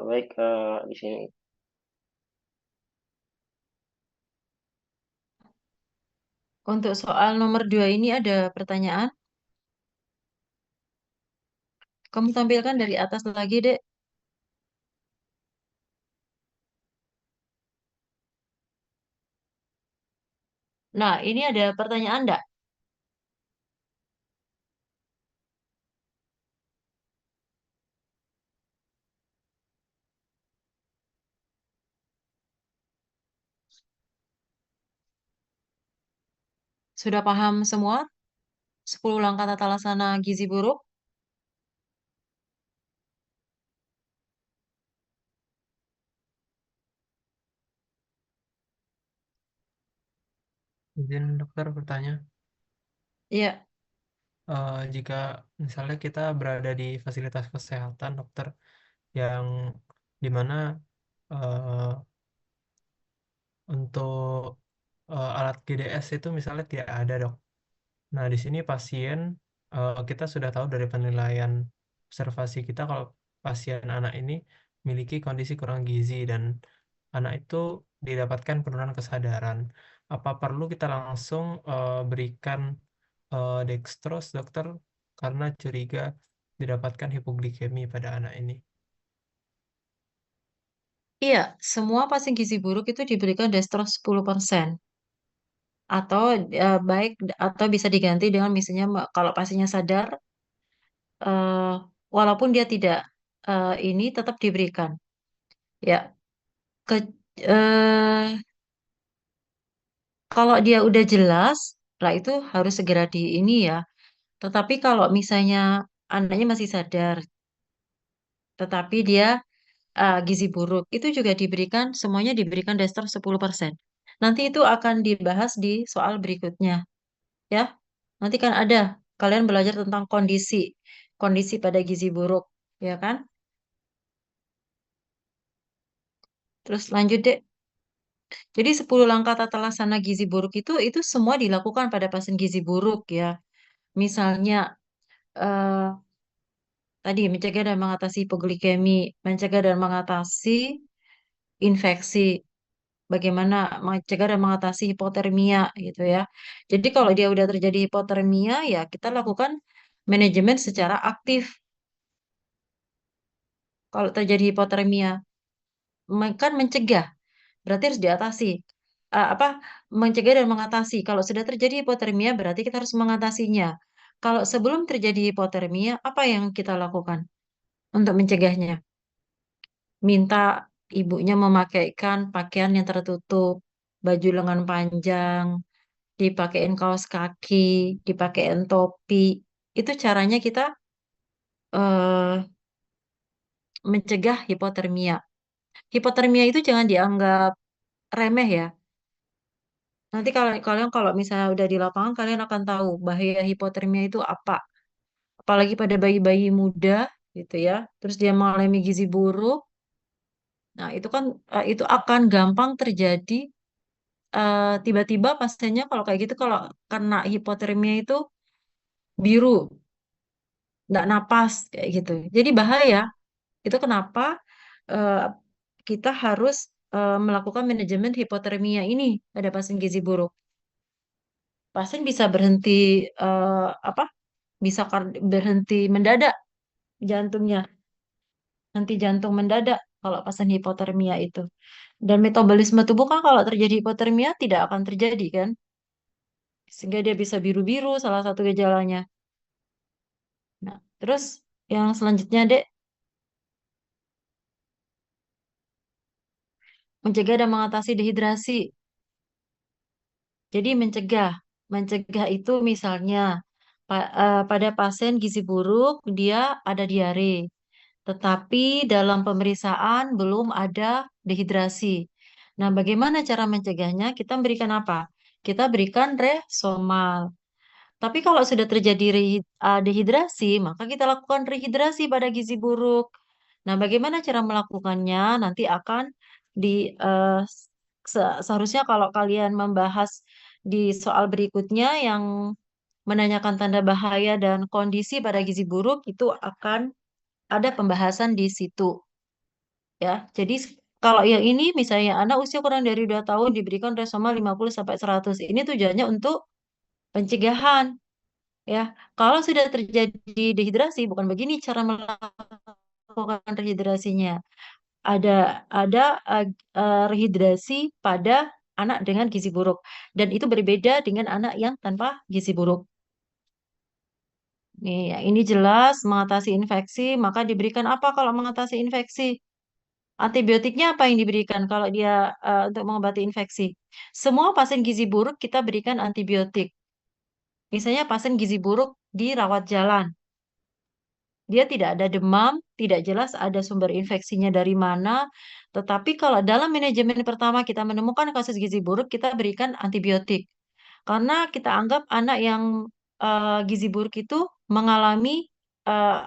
Baik, di sini. Untuk soal nomor 2 ini ada pertanyaan. Kamu tampilkan dari atas lagi, Dek. Nah, ini ada pertanyaan enggak? Sudah paham semua? 10 langkah tata laksana gizi buruk? Izin dokter bertanya, Iya. jika misalnya kita berada di fasilitas kesehatan dokter yang dimana untuk alat GDS itu misalnya tidak ada dok. Nah di sini pasien kita sudah tahu dari penilaian observasi kita kalau pasien anak ini memiliki kondisi kurang gizi dan anak itu didapatkan penurunan kesadaran. Apa perlu kita langsung berikan dextrose dokter karena curiga didapatkan hipoglikemi pada anak ini? Iya, semua pasien gizi buruk itu diberikan dextrose 10%. Atau baik atau bisa diganti dengan misalnya kalau pasiennya sadar, eh, walaupun dia tidak ini tetap diberikan. Ya, ke, eh, kalau dia udah jelas, lah itu harus segera di ini ya. Tetapi kalau misalnya anaknya masih sadar, tetapi dia gizi buruk, itu juga diberikan, semuanya diberikan daster 10%. Nanti itu akan dibahas di soal berikutnya, ya. Nanti kan ada, kalian belajar tentang kondisi, kondisi pada gizi buruk, ya kan? Terus lanjut deh. Jadi 10 langkah tata laksana gizi buruk itu semua dilakukan pada pasien gizi buruk ya. Misalnya eh, tadi mencegah dan mengatasi hipoglikemi, mencegah dan mengatasi infeksi, bagaimana mencegah dan mengatasi hipotermia gitu ya. Jadi kalau dia udah terjadi hipotermia ya kita lakukan manajemen secara aktif. Kalau terjadi hipotermia, kan mencegah, berarti harus diatasi. Apa mencegah dan mengatasi. Kalau sudah terjadi hipotermia berarti kita harus mengatasinya. Kalau sebelum terjadi hipotermia, apa yang kita lakukan untuk mencegahnya? Minta ibunya memakaikan pakaian yang tertutup, baju lengan panjang, dipakein kaos kaki, dipakein topi. Itu caranya kita eh, mencegah hipotermia. Hipotermia itu jangan dianggap remeh ya. Nanti kalau kalian kalau misalnya udah di lapangan kalian akan tahu bahaya hipotermia itu apa. Apalagi pada bayi-bayi muda gitu ya. Terus dia mengalami gizi buruk. Nah, itu kan itu akan gampang terjadi tiba-tiba pasiennya kalau kayak gitu kalau kena hipotermia itu biru, nggak napas kayak gitu. Jadi bahaya. Itu kenapa eh, kita harus melakukan manajemen hipotermia ini pada pasien gizi buruk. Pasien bisa berhenti apa? Bisa berhenti mendadak jantungnya, henti jantung mendadak kalau pasien hipotermia itu. Dan metabolisme tubuh kan kalau terjadi hipotermia tidak akan terjadi kan? Sehingga dia bisa biru-biru salah satu gejalanya. Nah, terus yang selanjutnya, Dek, Mencegah dan mengatasi dehidrasi. Jadi mencegah itu misalnya pada pasien gizi buruk dia ada diare, tetapi dalam pemeriksaan belum ada dehidrasi. Nah, bagaimana cara mencegahnya? Kita berikan apa? Kita berikan Resomal. Tapi kalau sudah terjadi dehidrasi, maka kita lakukan rehidrasi pada gizi buruk. Nah, bagaimana cara melakukannya? Nanti akan seharusnya kalau kalian membahas di soal berikutnya yang menanyakan tanda bahaya dan kondisi pada gizi buruk itu akan ada pembahasan di situ ya. Jadi kalau yang ini misalnya anak usia kurang dari 2 tahun diberikan Resoma 50 sampai 100. Ini tujuannya untuk pencegahan ya. Kalau sudah terjadi dehidrasi bukan begini cara melakukan rehidrasinya. Ada rehidrasi pada anak dengan gizi buruk dan itu berbeda dengan anak yang tanpa gizi buruk. Nih, ya, ini jelas mengatasi infeksi, maka diberikan apa kalau mengatasi infeksi? Antibiotiknya apa yang diberikan kalau dia untuk mengobati infeksi? Semua pasien gizi buruk kita berikan antibiotik. Misalnya pasien gizi buruk di rawat jalan. Dia tidak ada demam, tidak jelas ada sumber infeksinya dari mana. Tetapi kalau dalam manajemen pertama kita menemukan kasus gizi buruk, kita berikan antibiotik. Karena kita anggap anak yang gizi buruk itu mengalami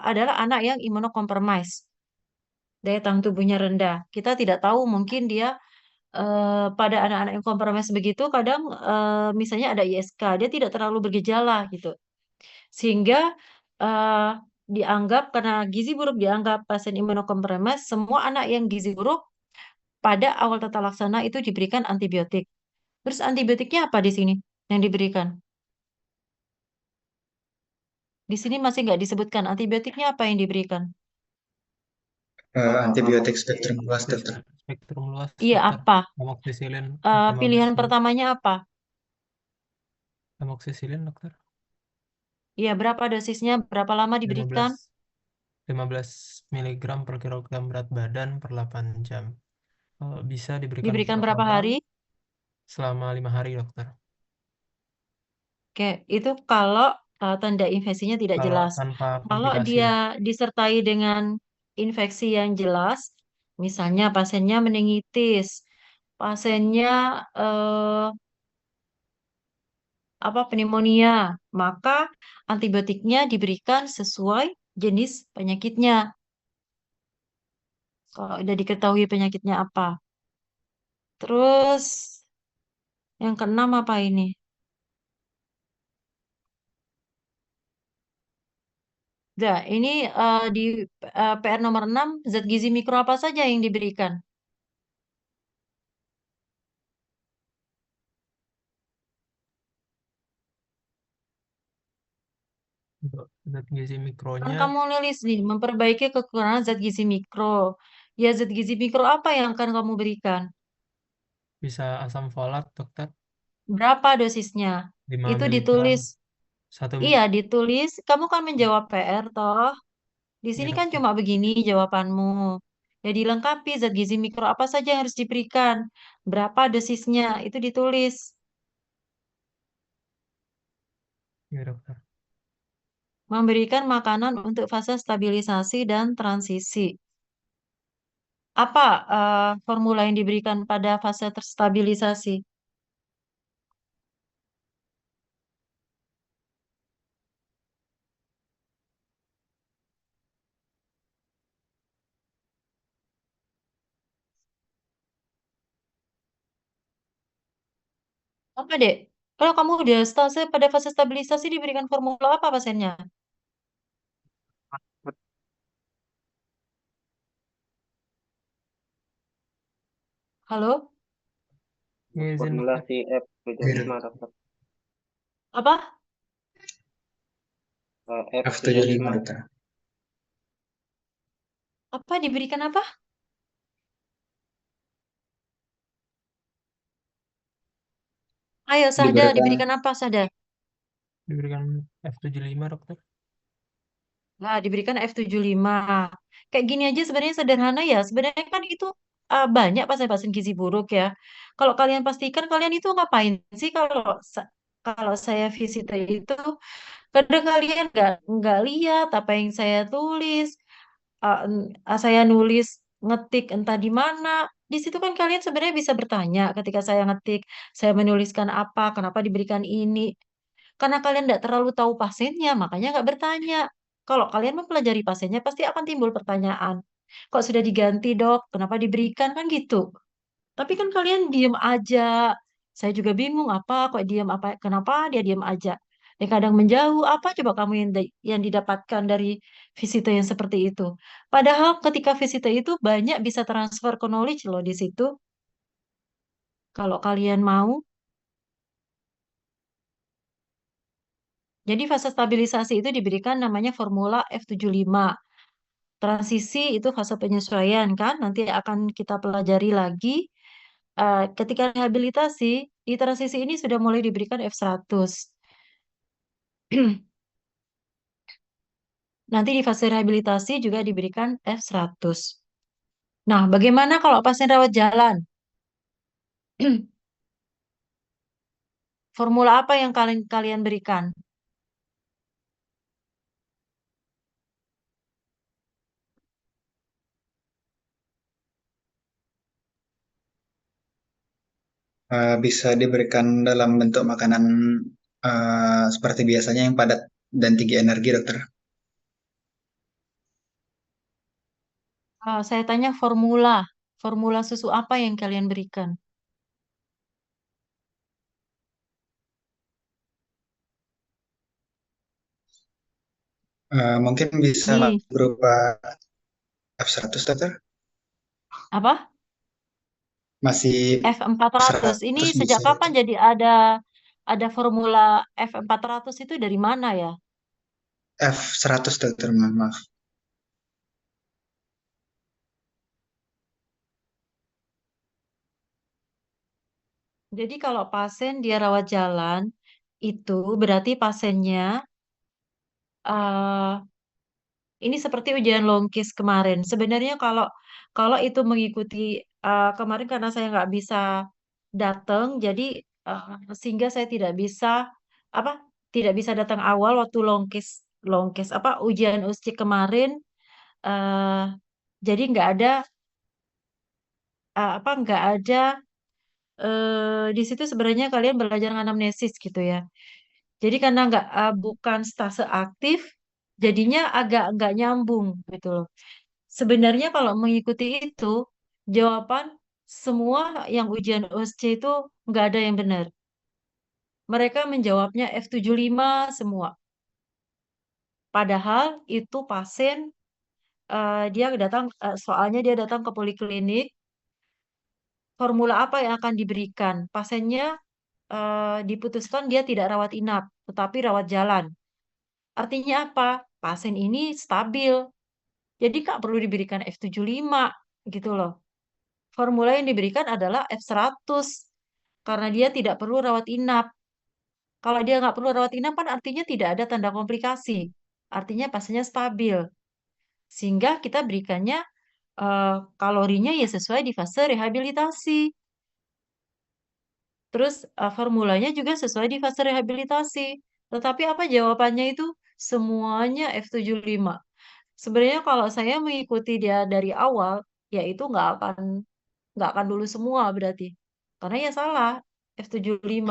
adalah anak yang imunokompromis, daya tahan tubuhnya rendah. Kita tidak tahu mungkin dia pada anak-anak yang kompromis begitu kadang misalnya ada ISK, dia tidak terlalu bergejala gitu. Sehingga eh, dianggap karena gizi buruk dianggap pasien imunokompromis, semua anak yang gizi buruk pada awal tata laksana itu diberikan antibiotik. Terus antibiotiknya apa di sini yang diberikan? Di sini masih nggak disebutkan antibiotiknya apa yang diberikan. Antibiotik spektrum luas, dokter. Spektrum luas, Iya, dokter. apa? Amoxicillin Pilihan 15 pertamanya apa? amoxicillin, dokter. Iya, berapa dosisnya? Berapa lama diberikan? 15 mg per kilogram berat badan per 8 jam. Bisa diberikan Diberikan per berapa orang hari? selama 5 hari, dokter. Oke, itu kalau tanda infeksinya tidak Kalau jelas. tanpa Kalau komplikasi dia ya. disertai dengan infeksi yang jelas, misalnya pasiennya meningitis, pasiennya eh, pneumonia, maka antibiotiknya diberikan sesuai jenis penyakitnya. Kalau sudah diketahui penyakitnya apa. Terus yang keenam apa ini? Nah, ini di PR nomor 6, zat gizi mikro apa saja yang diberikan? Untuk zat gizi Kan mikronya kamu nulis nih, memperbaiki kekurangan zat gizi mikro. Ya, zat gizi mikro apa yang akan kamu berikan? bisa asam folat, dokter. Berapa dosisnya? 5 Itu mg. ditulis. 1 Iya, ditulis. Kamu kan menjawab PR, toh. Di ya, sini kan dokter. cuma begini jawabanmu. Ya, dilengkapi zat gizi mikro apa saja yang harus diberikan. Berapa dosisnya? Itu ditulis. Ya, dokter. Memberikan makanan untuk fase stabilisasi dan transisi. Apa formula yang diberikan pada fase terstabilisasi? Apa, Dek? Kalau kamu udah pada fase stabilisasi diberikan formula apa pasiennya? Halo? Ya, izin, dokter. Formulasi F75, dokter. Apa? F75. dokter. Apa diberikan apa? Ayo, Sahda, diberikan apa, Sahda? Diberikan F75, dokter. Nah, diberikan F75. Kayak gini aja sebenarnya sederhana ya. Sebenarnya kan itu banyak pasien-pasien gizi buruk ya. Kalau kalian pastikan kalian itu ngapain sih kalau saya visit itu kadang kalian nggak lihat apa yang saya tulis. Saya nulis ngetik entah di mana. Di situ kan kalian sebenarnya bisa bertanya ketika saya ngetik, saya menuliskan apa, kenapa diberikan ini. Karena kalian tidak terlalu tahu pasiennya, makanya nggak bertanya. Kalau kalian mempelajari pasiennya, pasti akan timbul pertanyaan. Kok sudah diganti, dok? Kenapa diberikan? Kan gitu. Tapi kan kalian diem aja. Saya juga bingung apa, kok diem apa, kenapa dia diem aja. Kadang menjauh, apa coba kamu yang didapatkan dari visita yang seperti itu. Padahal ketika visita itu banyak bisa transfer ke knowledge loh di situ. Kalau kalian mau. Jadi fase stabilisasi itu diberikan namanya formula F75. Transisi itu fase penyesuaian kan, nanti akan kita pelajari lagi. Ketika rehabilitasi, di transisi ini sudah mulai diberikan F100. Nanti di fase rehabilitasi juga diberikan F100. Nah, bagaimana kalau pasien rawat jalan? Formula apa yang kalian berikan? Bisa diberikan dalam bentuk makanan seperti biasanya yang padat dan tinggi energi, dokter. Saya tanya formula. Formula susu apa yang kalian berikan? Mungkin bisa Nih, berupa F100, dokter. apa? Masih F400. Ini 100 sejak bisa, kapan dokter. jadi ada formula F400 itu dari mana ya? F100, dokter, maaf. Jadi kalau pasien dia rawat jalan, itu berarti pasiennya eh ini seperti ujian longkis kemarin. Sebenarnya kalau kalau itu mengikuti kemarin karena saya nggak bisa datang, jadi sehingga saya tidak bisa apa tidak bisa datang awal waktu longkis longkis apa ujian USCI kemarin. eh jadi nggak ada di situ sebenarnya kalian belajar anamnesis gitu ya. Jadi karena bukan stase aktif, jadinya agak nggak nyambung gitu loh. Sebenarnya kalau mengikuti itu, jawaban semua yang ujian OSC itu nggak ada yang benar. Mereka menjawabnya F75 semua. Padahal itu pasien dia datang soalnya dia datang ke poliklinik, formula apa yang akan diberikan? Pasiennya diputuskan dia tidak rawat inap, tetapi rawat jalan. Artinya apa? Pasien ini stabil. Jadi Kak perlu diberikan F75 gitu loh. Formula yang diberikan adalah F100 karena dia tidak perlu rawat inap. Kalau dia nggak perlu rawat inap kan artinya tidak ada tanda komplikasi. Artinya pasiennya stabil. Sehingga kita berikannya kalorinya ya sesuai di fase rehabilitasi. Terus formulanya juga sesuai di fase rehabilitasi. Tetapi apa jawabannya itu? Semuanya F75. Sebenarnya kalau saya mengikuti dia dari awal, ya itu nggak akan dulu semua berarti. Karena ya salah, F75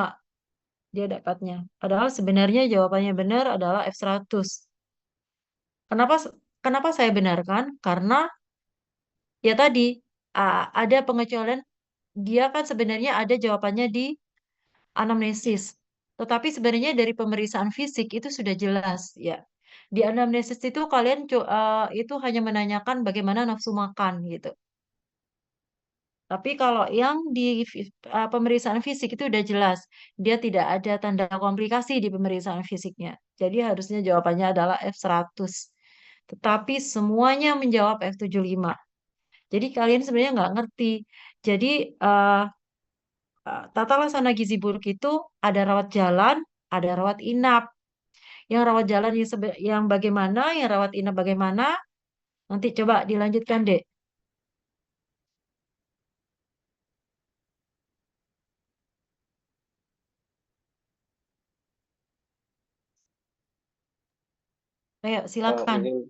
dia dapatnya. Padahal sebenarnya jawabannya benar adalah F100. Kenapa kenapa saya benarkan? Karena ya tadi ada pengecualian dia kan sebenarnya ada jawabannya di anamnesis. Tetapi sebenarnya dari pemeriksaan fisik itu sudah jelas ya. Di anamnesis itu kalian itu hanya menanyakan bagaimana nafsu makan gitu. Tapi kalau yang di pemeriksaan fisik itu udah jelas, dia tidak ada tanda komplikasi di pemeriksaan fisiknya. Jadi harusnya jawabannya adalah F100. Tetapi semuanya menjawab F75. Jadi kalian sebenarnya nggak ngerti. Jadi eh, tata laksana gizi buruk itu ada rawat jalan, ada rawat inap. Yang rawat jalan yang bagaimana, yang rawat inap bagaimana, nanti coba dilanjutkan, Dek. Ayo, silakan. izin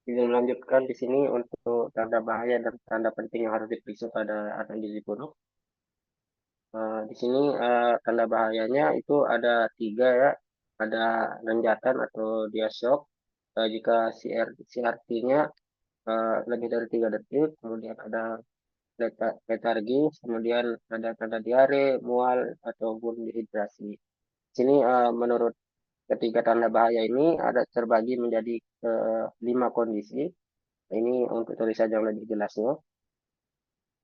izin melanjutkan di sini untuk tanda bahaya dan tanda penting yang harus diperiksa pada anak gizi buruk. Di sini tanda bahayanya itu ada 3 ya. Ada renjatan atau dia shock. Jika CRT-nya lebih dari 3 detik, kemudian ada letargis, kemudian ada tanda diare, mual, ataupun dehidrasi. Di sini menurut ketiga tanda bahaya ini ada terbagi menjadi 5 kondisi. Ini untuk tulisan yang lebih jelasnya.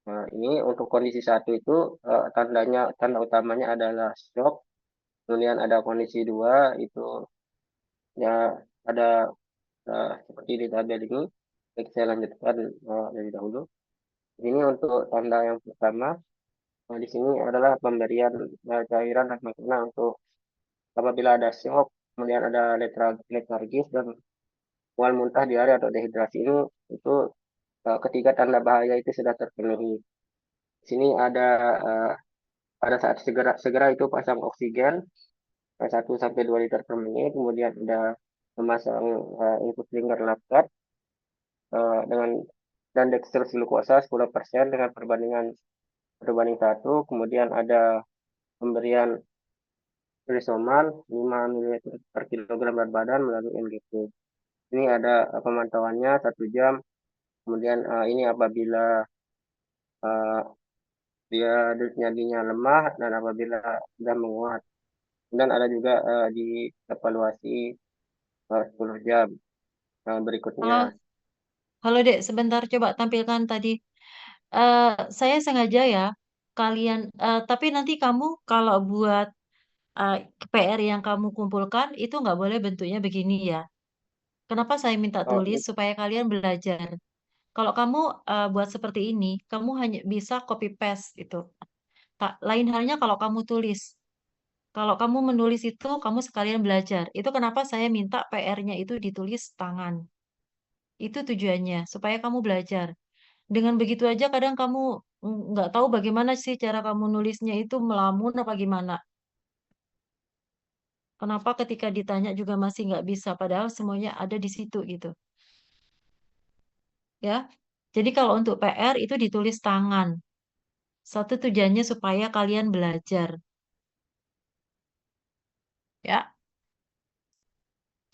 Nah, ini untuk kondisi 1 itu tanda utamanya adalah shock. Kemudian ada kondisi 2 itu ya ada seperti di tabel ini. Baik, saya lanjutkan lebih dahulu. Ini untuk tanda yang pertama. Nah, di sini adalah pemberian cairan dan makanan untuk apabila ada shock, kemudian ada letargis dan mual muntah, diare atau dehidrasi ini itu ketiga tanda bahaya itu sudah terpenuhi. Di sini uh, pada saat segera segera itu pasang oksigen 1 sampai 2 liter per menit, kemudian ada memasang infus lingkar laktat dengan dan dextrose glukosa 10% dengan berbanding 1, kemudian ada pemberian Risomal 5 ml per kilogram berat badan melalui NGP. Ini ada pemantauannya 1 jam. Kemudian ini apabila uh, dia nyadinya lemah dan apabila sudah menguat. Dan ada juga di evaluasi 10 jam. Berikutnya, Halo, halo Dek, sebentar coba tampilkan tadi. Eh, saya sengaja ya, tapi nanti kamu kalau buat eh, PR yang kamu kumpulkan itu nggak boleh bentuknya begini ya. Kenapa saya minta tulis oh, supaya kalian belajar. Kalau kamu buat seperti ini, kamu hanya bisa copy paste itu. Tak, lain halnya kalau kamu tulis. Kalau kamu menulis itu, kamu sekalian belajar. Itu kenapa saya minta PR-nya itu ditulis tangan. Itu tujuannya, supaya kamu belajar. Dengan begitu aja kadang kamu nggak tahu bagaimana sih cara kamu nulisnya itu melamun apa gimana. Kenapa ketika ditanya juga masih nggak bisa, padahal semuanya ada di situ gitu. Ya, jadi kalau untuk PR itu ditulis tangan. Satu tujuannya supaya kalian belajar. Ya,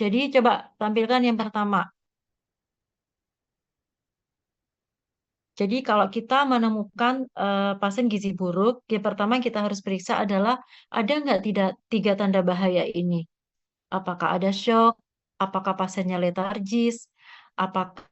jadi coba tampilkan yang pertama. Jadi kalau kita menemukan pasien gizi buruk, yang pertama yang kita harus periksa adalah ada nggak tidak 3 tanda bahaya ini. Apakah ada shock? Apakah pasiennya letargis? Apakah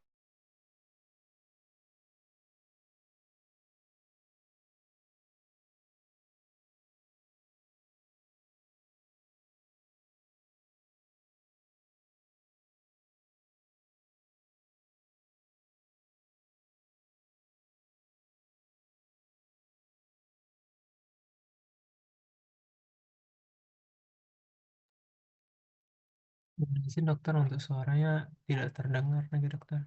Mohon izin dokter untuk suaranya tidak terdengar lagi dokter.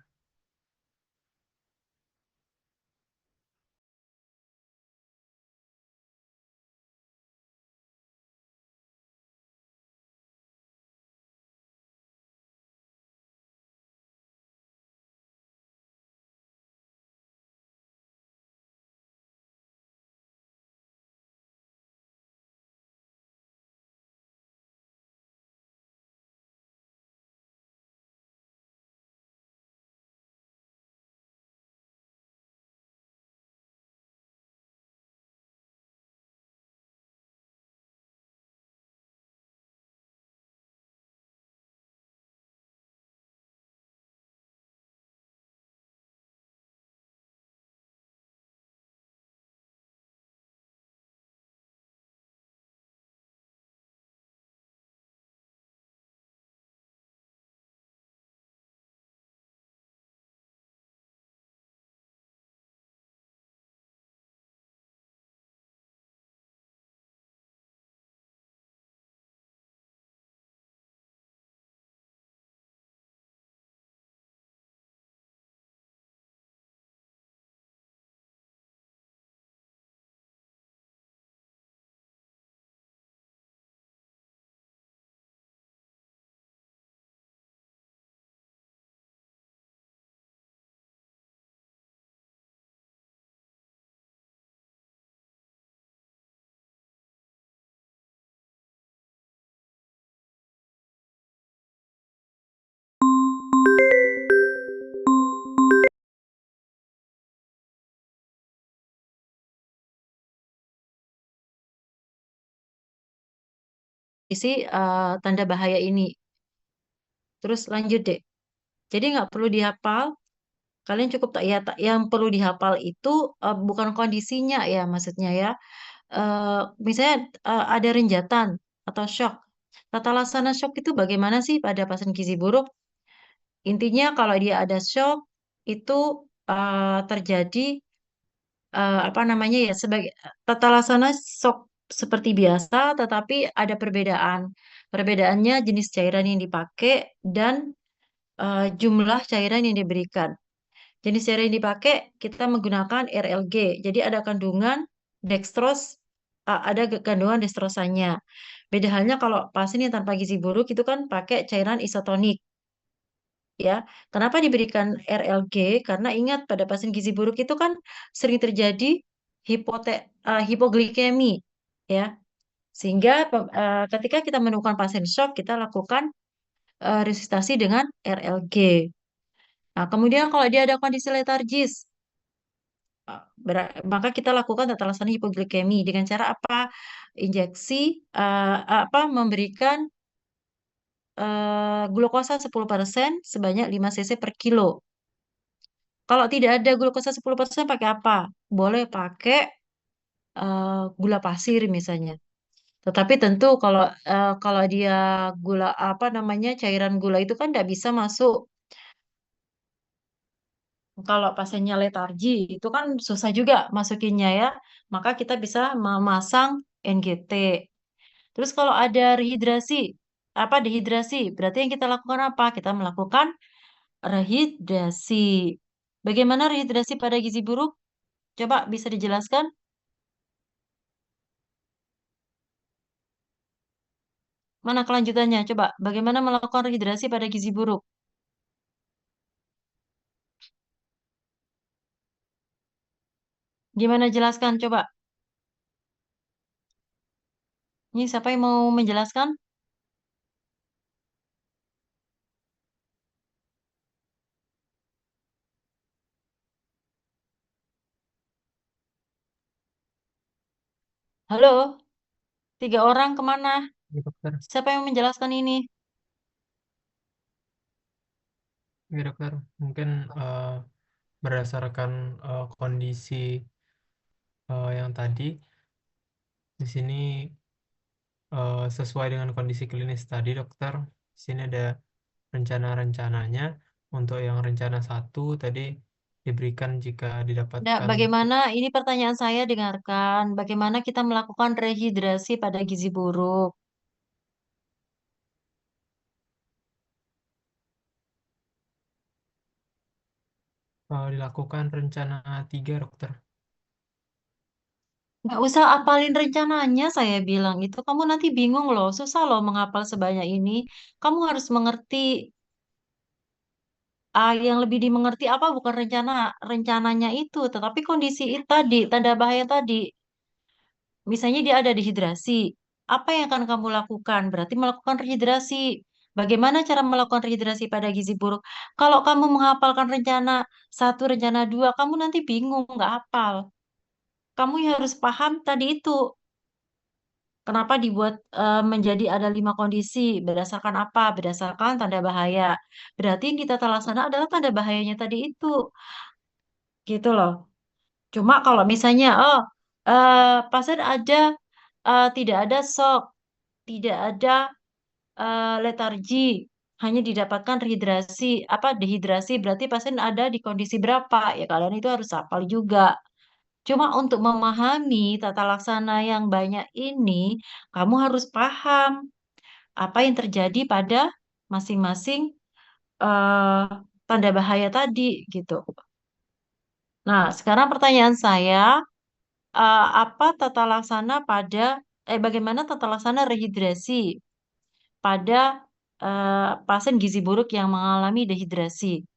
isi tanda bahaya ini. Terus lanjut deh. Jadi nggak perlu dihafal. Kalian cukup tak ya, yang perlu dihafal itu bukan kondisinya ya, maksudnya ya. Misalnya ada renjatan atau shock. Tata laksana shock itu bagaimana sih pada pasien gizi buruk? Intinya kalau dia ada shock itu terjadi apa namanya ya, sebagai tata laksana shock seperti biasa, tetapi ada perbedaan. Perbedaannya jenis cairan yang dipakai dan jumlah cairan yang diberikan. Jenis cairan yang dipakai kita menggunakan RLG. Jadi ada kandungan dextrose, ada kandungan dextrosanya. Beda halnya kalau pasien yang tanpa gizi buruk itu kan pakai cairan isotonik. Ya, kenapa diberikan RLG? Karena ingat pada pasien gizi buruk itu kan sering terjadi hipoglikemi, ya. Sehingga ketika kita menemukan pasien shock, kita lakukan resusitasi dengan RLG. Nah, kemudian kalau dia ada kondisi letargis, maka kita lakukan tata laksana hipoglikemi dengan cara apa? Injeksi, apa memberikan glukosa 10% sebanyak 5 cc per kilo. Kalau tidak ada glukosa 10% pakai apa? Boleh pakai gula pasir misalnya. Tetapi tentu kalau dia gula apa namanya cairan gula itu kan tidak bisa masuk. Kalau pasiennya letargi itu kan susah juga masukinnya ya. Maka kita bisa memasang NGT. Terus kalau ada rehidrasi, apa dehidrasi? Berarti yang kita lakukan apa? Kita melakukan rehidrasi. Bagaimana rehidrasi pada gizi buruk? Coba bisa dijelaskan? Mana kelanjutannya? Coba, bagaimana melakukan rehidrasi pada gizi buruk? Gimana jelaskan? Coba. Ini siapa yang mau menjelaskan? Halo, 3 orang kemana? Ya, dokter. Siapa yang menjelaskan ini? Ya, dokter. Mungkin berdasarkan kondisi yang tadi, di sini sesuai dengan kondisi klinis tadi, dokter. Di sini ada rencana-rencananya. Untuk yang rencana 1 tadi diberikan jika Nah, didapatkan bagaimana, ini pertanyaan saya dengarkan, bagaimana kita melakukan rehidrasi pada gizi buruk? dilakukan rencana 3, dokter. Nggak usah apalin rencananya, saya bilang itu. Kamu nanti bingung loh, susah loh menghafal sebanyak ini. Kamu harus mengerti, yang lebih dimengerti apa bukan rencananya itu, tetapi kondisi itu tadi, tanda bahaya tadi. Misalnya dia ada dehidrasi, apa yang akan kamu lakukan? Berarti melakukan rehidrasi. Bagaimana cara melakukan rehidrasi pada gizi buruk? Kalau kamu menghafalkan rencana 1, rencana 2, kamu nanti bingung, nggak hafal. Kamu harus paham tadi itu. Kenapa dibuat menjadi ada 5 kondisi? Berdasarkan apa? Berdasarkan tanda bahaya. Berarti yang kita laksana adalah tanda bahayanya tadi itu. Gitu loh. Cuma kalau misalnya, pasien ada, tidak ada shock, tidak ada letargi, hanya didapatkan rehidrasi, apa dehidrasi, berarti pasien ada di kondisi berapa? Ya kalian itu harus hafal juga. Cuma untuk memahami tata laksana yang banyak ini, kamu harus paham apa yang terjadi pada masing-masing eh, tanda bahaya tadi gitu. Nah, sekarang pertanyaan saya, apa tata laksana bagaimana tata laksana rehidrasi pada pasien gizi buruk yang mengalami dehidrasi?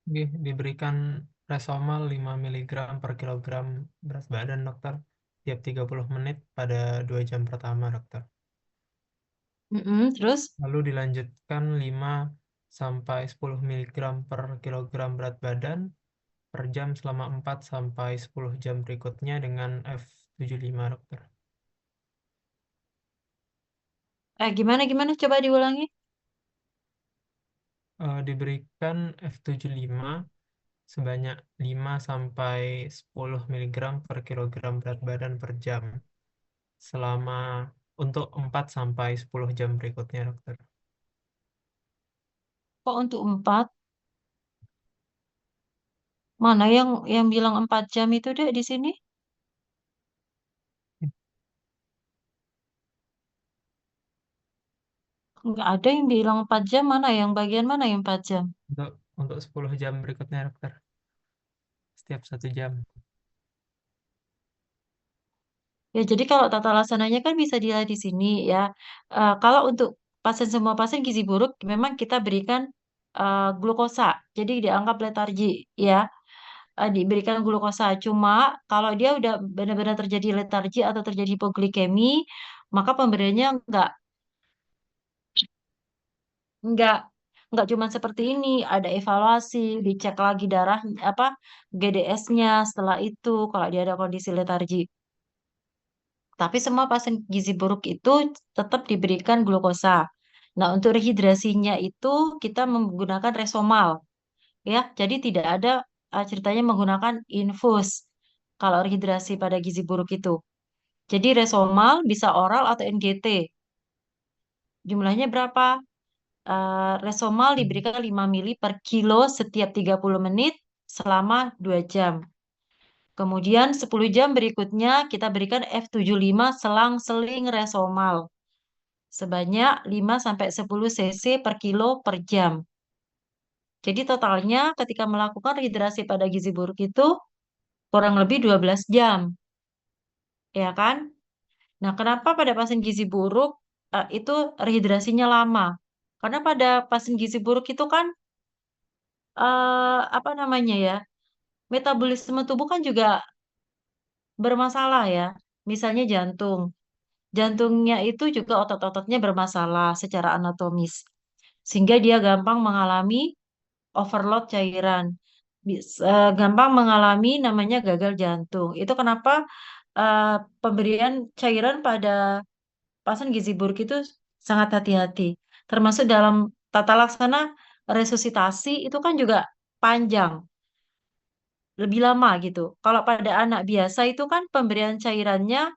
Oke, diberikan Resomal 5 mg per kilogram berat badan, dokter. Tiap 30 menit pada 2 jam pertama, dokter. Terus, Lalu dilanjutkan 5 sampai 10 mg per kilogram berat badan per jam selama 4 sampai 10 jam berikutnya dengan F75, dokter. Gimana? Coba diulangi. Diberikan F75 sebanyak 5 sampai 10 mg per kilogram berat badan per jam selama untuk 4 sampai 10 jam berikutnya, dokter. Kok untuk 4? Mana yang bilang 4 jam itu, Dek, di sini? Nggak ada yang bilang 4 jam, mana yang bagian mana yang 4 jam? Untuk 10 jam berikutnya, dokter. Setiap 1 jam. Ya, jadi kalau tata laksananya kan bisa dilihat di sini ya. Kalau untuk semua pasien gizi buruk, memang kita berikan glukosa. Jadi dianggap letargi ya. Diberikan glukosa. Cuma kalau dia udah benar-benar terjadi letargi atau terjadi hipoglikemi, maka pemberiannya nggak nggak cuma seperti ini. Ada evaluasi, dicek lagi darah apa GDS-nya setelah itu kalau dia ada kondisi letargi. Tapi semua pasien gizi buruk itu tetap diberikan glukosa. Nah, untuk rehidrasinya itu kita menggunakan Resomal, ya. Jadi tidak ada ceritanya menggunakan infus kalau rehidrasi pada gizi buruk itu. Jadi Resomal bisa oral atau NGT. Jumlahnya berapa? Resomal diberikan 5 mili per kilo setiap 30 menit selama 2 jam. Kemudian 10 jam berikutnya kita berikan F75 selang-seling Resomal sebanyak 5-10 cc per kilo per jam. Jadi totalnya ketika melakukan rehidrasi pada gizi buruk itu kurang lebih 12 jam, ya kan? Nah, kenapa pada pasien gizi buruk itu rehidrasinya lama? Karena pada pasien gizi buruk itu kan apa namanya ya? Metabolisme tubuh kan juga bermasalah ya. Misalnya jantung. Jantungnya itu juga otot-ototnya bermasalah secara anatomis. Sehingga dia gampang mengalami overload cairan. Gampang mengalami namanya gagal jantung. Itu kenapa eh, pemberian cairan pada pasien gizi buruk itu sangat hati-hati. Termasuk dalam tata laksana resusitasi itu kan juga panjang, lebih lama gitu. Kalau pada anak biasa itu kan pemberian cairannya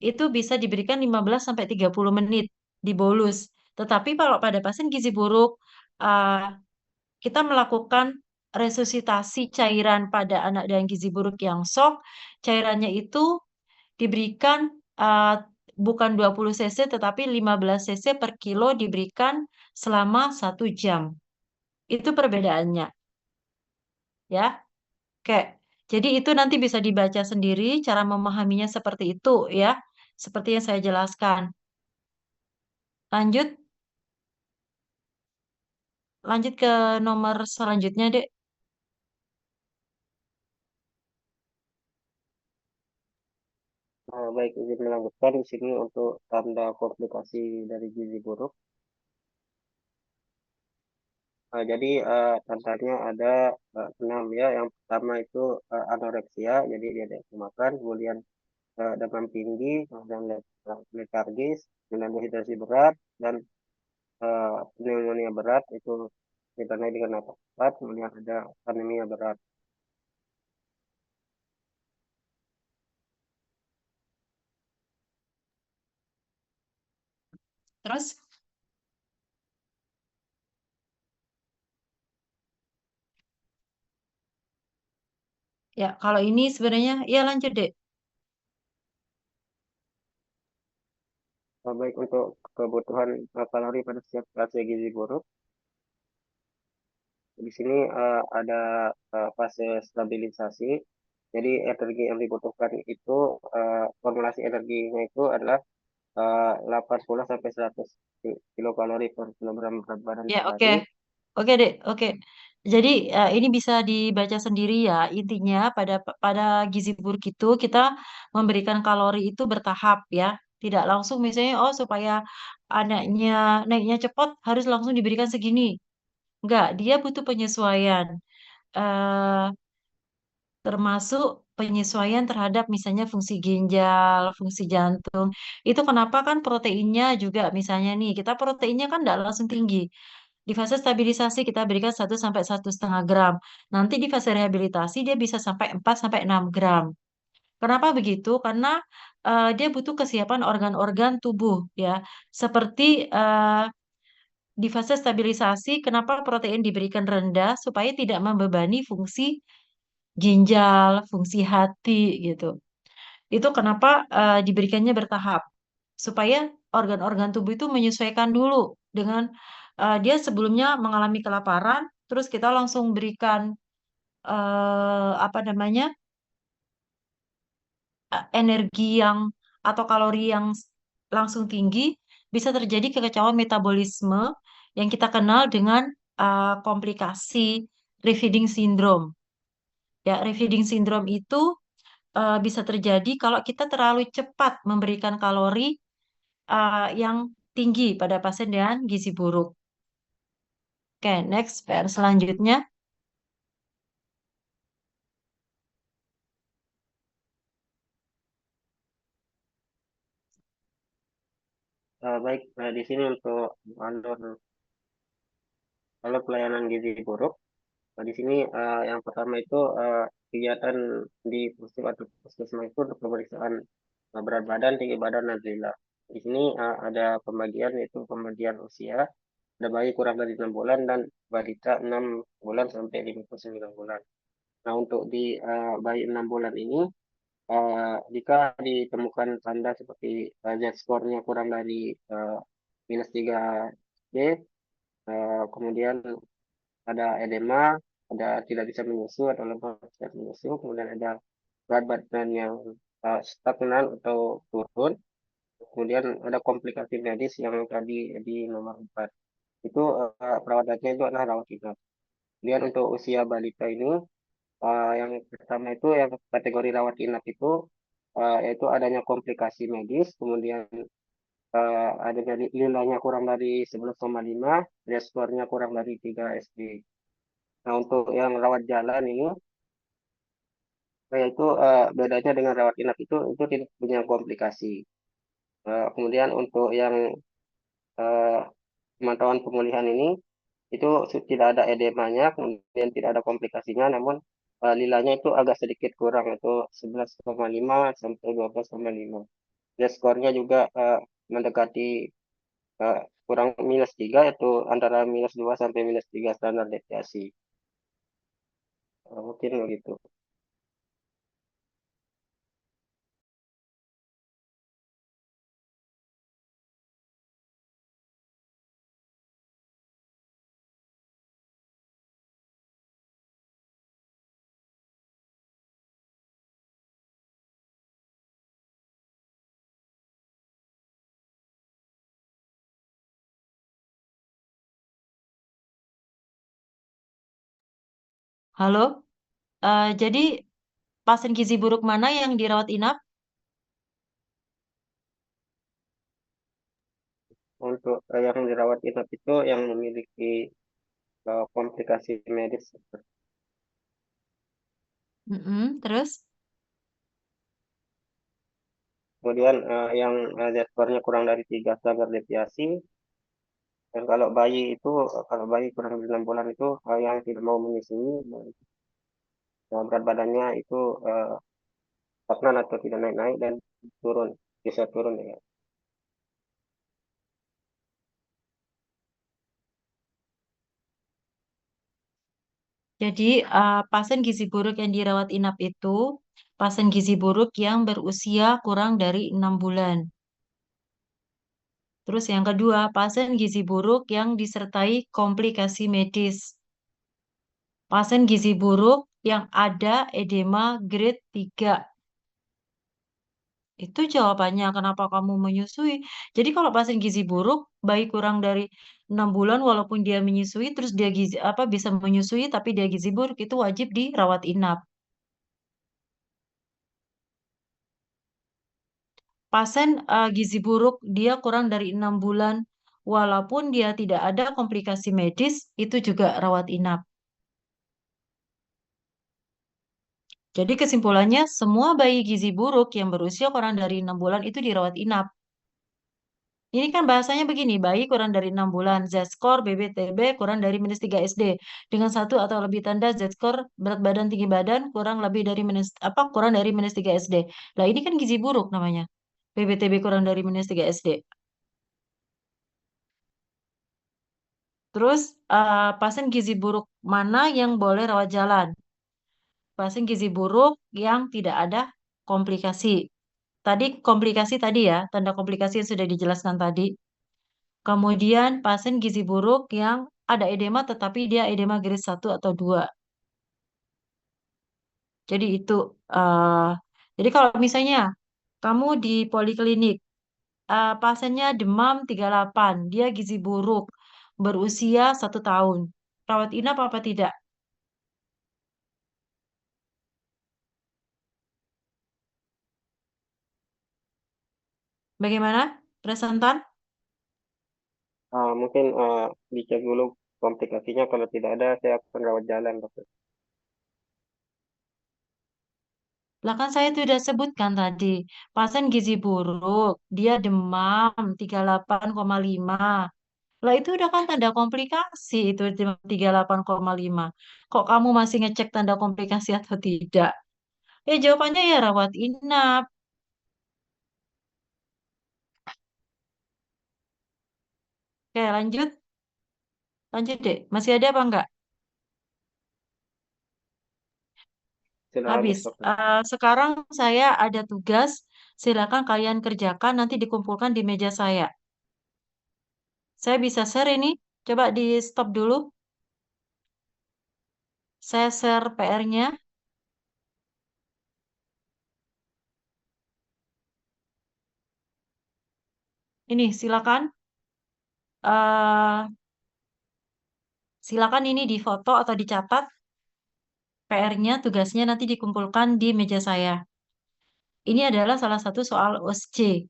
itu bisa diberikan 15-30 menit dibolus. Tetapi kalau pada pasien gizi buruk, eh, kita melakukan resusitasi cairan pada anak dengan gizi buruk yang shock. Cairannya itu diberikan bukan 20 cc tetapi 15 cc per kilo diberikan selama 1 jam. Itu perbedaannya, ya. Kayak, jadi itu nanti bisa dibaca sendiri, cara memahaminya seperti itu, ya. Seperti yang saya jelaskan. Lanjut, lanjut ke nomor selanjutnya, Dek. Baik, izin melanjutkan di sini untuk tanda komplikasi dari gizi buruk. Jadi tandanya ada 6 ya. Yang pertama itu anoreksia, jadi dia tidak bisa makan. Kemudian demam tinggi, kemudian letargis, kemudian dehidrasi berat, dan pneumonia berat itu ditandai dengan napas cepat. Kemudian ada anemia berat. Terus, ya kalau ini sebenarnya, ya lanjut, Dek. Baik untuk kebutuhan kalori pada setiap pasien gizi buruk. Di sini ada fase stabilisasi. Jadi energi yang dibutuhkan itu formulasi energinya itu adalah 80 sampai 100 kilokalori per kilogram berat badan Ya, per oke. hari. Oke, Dek. Oke. Jadi ini bisa dibaca sendiri ya. Intinya pada gizi buruk itu kita memberikan kalori itu bertahap ya. Tidak langsung misalnya supaya anaknya naiknya cepat harus langsung diberikan segini. Enggak, dia butuh penyesuaian. eh Termasuk penyesuaian terhadap misalnya fungsi ginjal, fungsi jantung. Itu kenapa kan proteinnya juga misalnya nih, kita proteinnya kan tidak langsung tinggi. Di fase stabilisasi kita berikan 1 sampai 1,5 gram. Nanti di fase rehabilitasi dia bisa sampai 4 sampai 6 gram. Kenapa begitu? Karena dia butuh kesiapan organ-organ tubuh ya. Seperti di fase stabilisasi, kenapa protein diberikan rendah supaya tidak membebani fungsi ginjal, fungsi hati gitu. Itu kenapa diberikannya bertahap supaya organ-organ tubuh itu menyesuaikan dulu dengan dia sebelumnya mengalami kelaparan, terus kita langsung berikan apa namanya energi yang atau kalori yang langsung tinggi, bisa terjadi kekacauan metabolisme yang kita kenal dengan komplikasi refeeding syndrome. Ya, refeeding syndrome itu bisa terjadi kalau kita terlalu cepat memberikan kalori yang tinggi pada pasien dengan gizi buruk. Oke, next PR selanjutnya. Baik, di sini untuk alur pelayanan gizi buruk. Di sini yang pertama itu kegiatan di puskesmas itu untuk pemeriksaan berat badan, tinggi badan, dan lila. Di sini ada pembagian yaitu pembagian usia. Ada bayi kurang dari 6 bulan dan balita 6 bulan sampai 59 bulan. Nah, untuk di bayi 6 bulan ini, jika ditemukan tanda seperti Z-score-nya kurang dari minus 3D, kemudian ada edema, ada tidak bisa menyusu atau lemah tidak menyusu, kemudian ada berat badan yang stagnan atau turun, kemudian ada komplikasi medis yang tadi di nomor 4. Itu perawatannya itu adalah rawat inap. Kemudian untuk usia balita ini, yang pertama itu yang kategori rawat inap itu yaitu adanya komplikasi medis, kemudian adanya nilainya kurang dari 11,5, reskornya kurang dari 3 SD. Nah, untuk yang rawat jalan ini, yaitu bedanya dengan rawat inap itu tidak punya komplikasi. Kemudian untuk yang uh, pemantauan pemulihan ini, itu tidak ada edemanya, kemudian tidak ada komplikasinya, namun lilanya itu agak sedikit kurang, itu 11,5 sampai 12,5. Dan skornya juga mendekati kurang minus 3, itu antara minus 2 sampai minus 3 standar deviasi. Mungkin begitu. Halo, jadi pasien gizi buruk mana yang dirawat inap? Untuk yang dirawat inap itu yang memiliki komplikasi medis. Terus, Kemudian yang Z-score-nya kurang dari 3 standar deviasi. Dan kalau bayi itu, kalau bayi kurang dari 6 bulan itu yang tidak mau menyusui, berat badannya itu stagnan atau tidak naik-naik dan turun, bisa turun ya. jadi pasien gizi buruk yang dirawat inap itu pasien gizi buruk yang berusia kurang dari 6 bulan. Terus yang kedua, pasien gizi buruk yang disertai komplikasi medis. Pasien gizi buruk yang ada edema grade 3. Itu jawabannya kenapa kamu menyusui. Jadi kalau pasien gizi buruk, bayi kurang dari 6 bulan walaupun dia menyusui, terus dia gizi apa bisa menyusui tapi dia gizi buruk, itu wajib dirawat inap. Pasien gizi buruk dia kurang dari 6 bulan walaupun dia tidak ada komplikasi medis, itu juga rawat inap. Jadi kesimpulannya, semua bayi gizi buruk yang berusia kurang dari 6 bulan itu dirawat inap. Ini kan bahasanya begini, bayi kurang dari 6 bulan, Z-score BBTB kurang dari -3 SD. Dengan satu atau lebih tanda Z-score berat badan tinggi badan kurang lebih dari kurang dari -3 SD. Lah ini kan gizi buruk namanya. BBTB kurang dari -3 SD. Terus pasien gizi buruk mana yang boleh rawat jalan? Pasien gizi buruk yang tidak ada komplikasi. Tadi komplikasi tadi ya, tanda komplikasi yang sudah dijelaskan tadi. Kemudian pasien gizi buruk yang ada edema tetapi dia edema grade 1 atau 2. Jadi itu eh jadi kalau misalnya kamu di poliklinik pasiennya demam 38, dia gizi buruk, berusia 1 tahun. Rawat inap apa tidak? Bagaimana? Presentan? Mungkin dicek dulu komplikasinya. Kalau tidak ada, saya akan rawat jalan, dokter. Lah kan saya sudah sebutkan tadi, pasien gizi buruk, dia demam 38,5. Lah itu udah kan tanda komplikasi itu 38,5. Kok kamu masih ngecek tanda komplikasi atau tidak? Jawabannya ya rawat inap. Oke, lanjut. Lanjut deh. Masih ada apa enggak? Sudah habis, Habis. dokter. Sekarang saya ada tugas. Silakan kalian kerjakan, nanti dikumpulkan di meja saya. Saya bisa share ini. Coba di stop dulu. Saya share PR-nya. Ini silakan. Silakan ini difoto atau dicatat. PR-nya, tugasnya nanti dikumpulkan di meja saya. Ini adalah salah satu soal USC.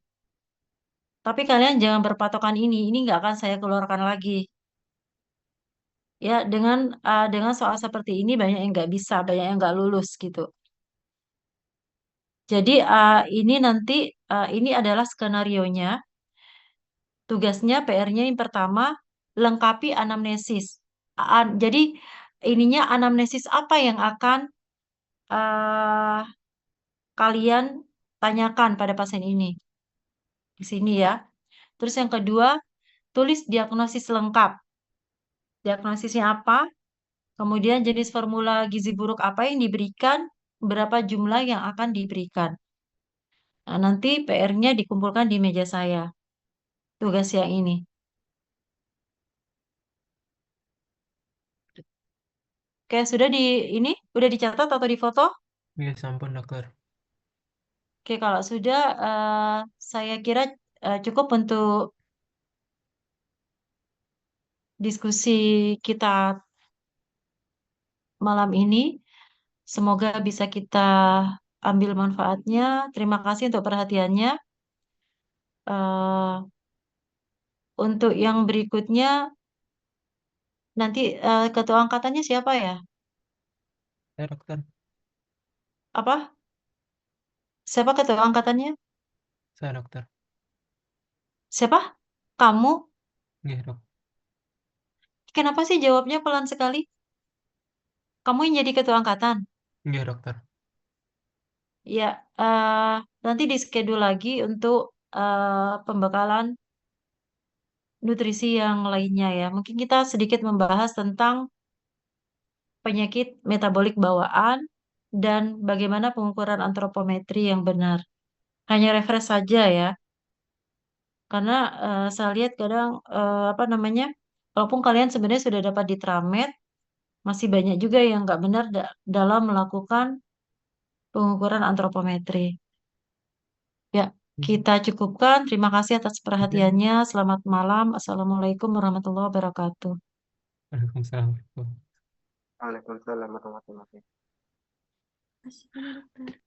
Tapi kalian jangan berpatokan ini nggak akan saya keluarkan lagi. Ya, dengan soal seperti ini banyak yang nggak bisa, banyak yang nggak lulus gitu. Jadi ini nanti ini adalah skenarionya. Tugasnya PR-nya yang pertama lengkapi anamnesis. Jadi ininya anamnesis apa yang akan eh, kalian tanyakan pada pasien ini di sini ya. Terus yang kedua, tulis diagnosis lengkap. Diagnosisnya apa? Kemudian jenis formula gizi buruk apa yang diberikan, berapa jumlah yang akan diberikan. Nah, nanti PR-nya dikumpulkan di meja saya. Tugas yang ini. Oke, sudah ini udah dicatat atau difoto? Iya, sampun dokter. Oke, kalau sudah saya kira cukup untuk diskusi kita malam ini. Semoga bisa kita ambil manfaatnya. Terima kasih untuk perhatiannya. Eh, untuk yang berikutnya, nanti ketua angkatannya siapa ya? Ya dokter, Apa? Siapa ketua angkatannya? saya dokter. Siapa? Kamu? Iya dok. Kenapa sih jawabnya pelan sekali? Kamu yang jadi ketua angkatan? Iya dokter. Ya, nanti di schedule lagi untuk pembekalan nutrisi yang lainnya ya. Mungkin kita sedikit membahas tentang penyakit metabolik bawaan dan bagaimana pengukuran antropometri yang benar. Hanya refresh saja ya, karena saya lihat kadang apa namanya, walaupun kalian sebenarnya sudah dapat di Tramed, masih banyak juga yang nggak benar dalam melakukan pengukuran antropometri. Ya, kita cukupkan. Terima kasih atas Oke. perhatiannya. Selamat malam. Assalamualaikum warahmatullahi wabarakatuh. Waalaikumsalam. Waalaikumsalam warahmatullahi wabarakatuh. Kasih, dokter.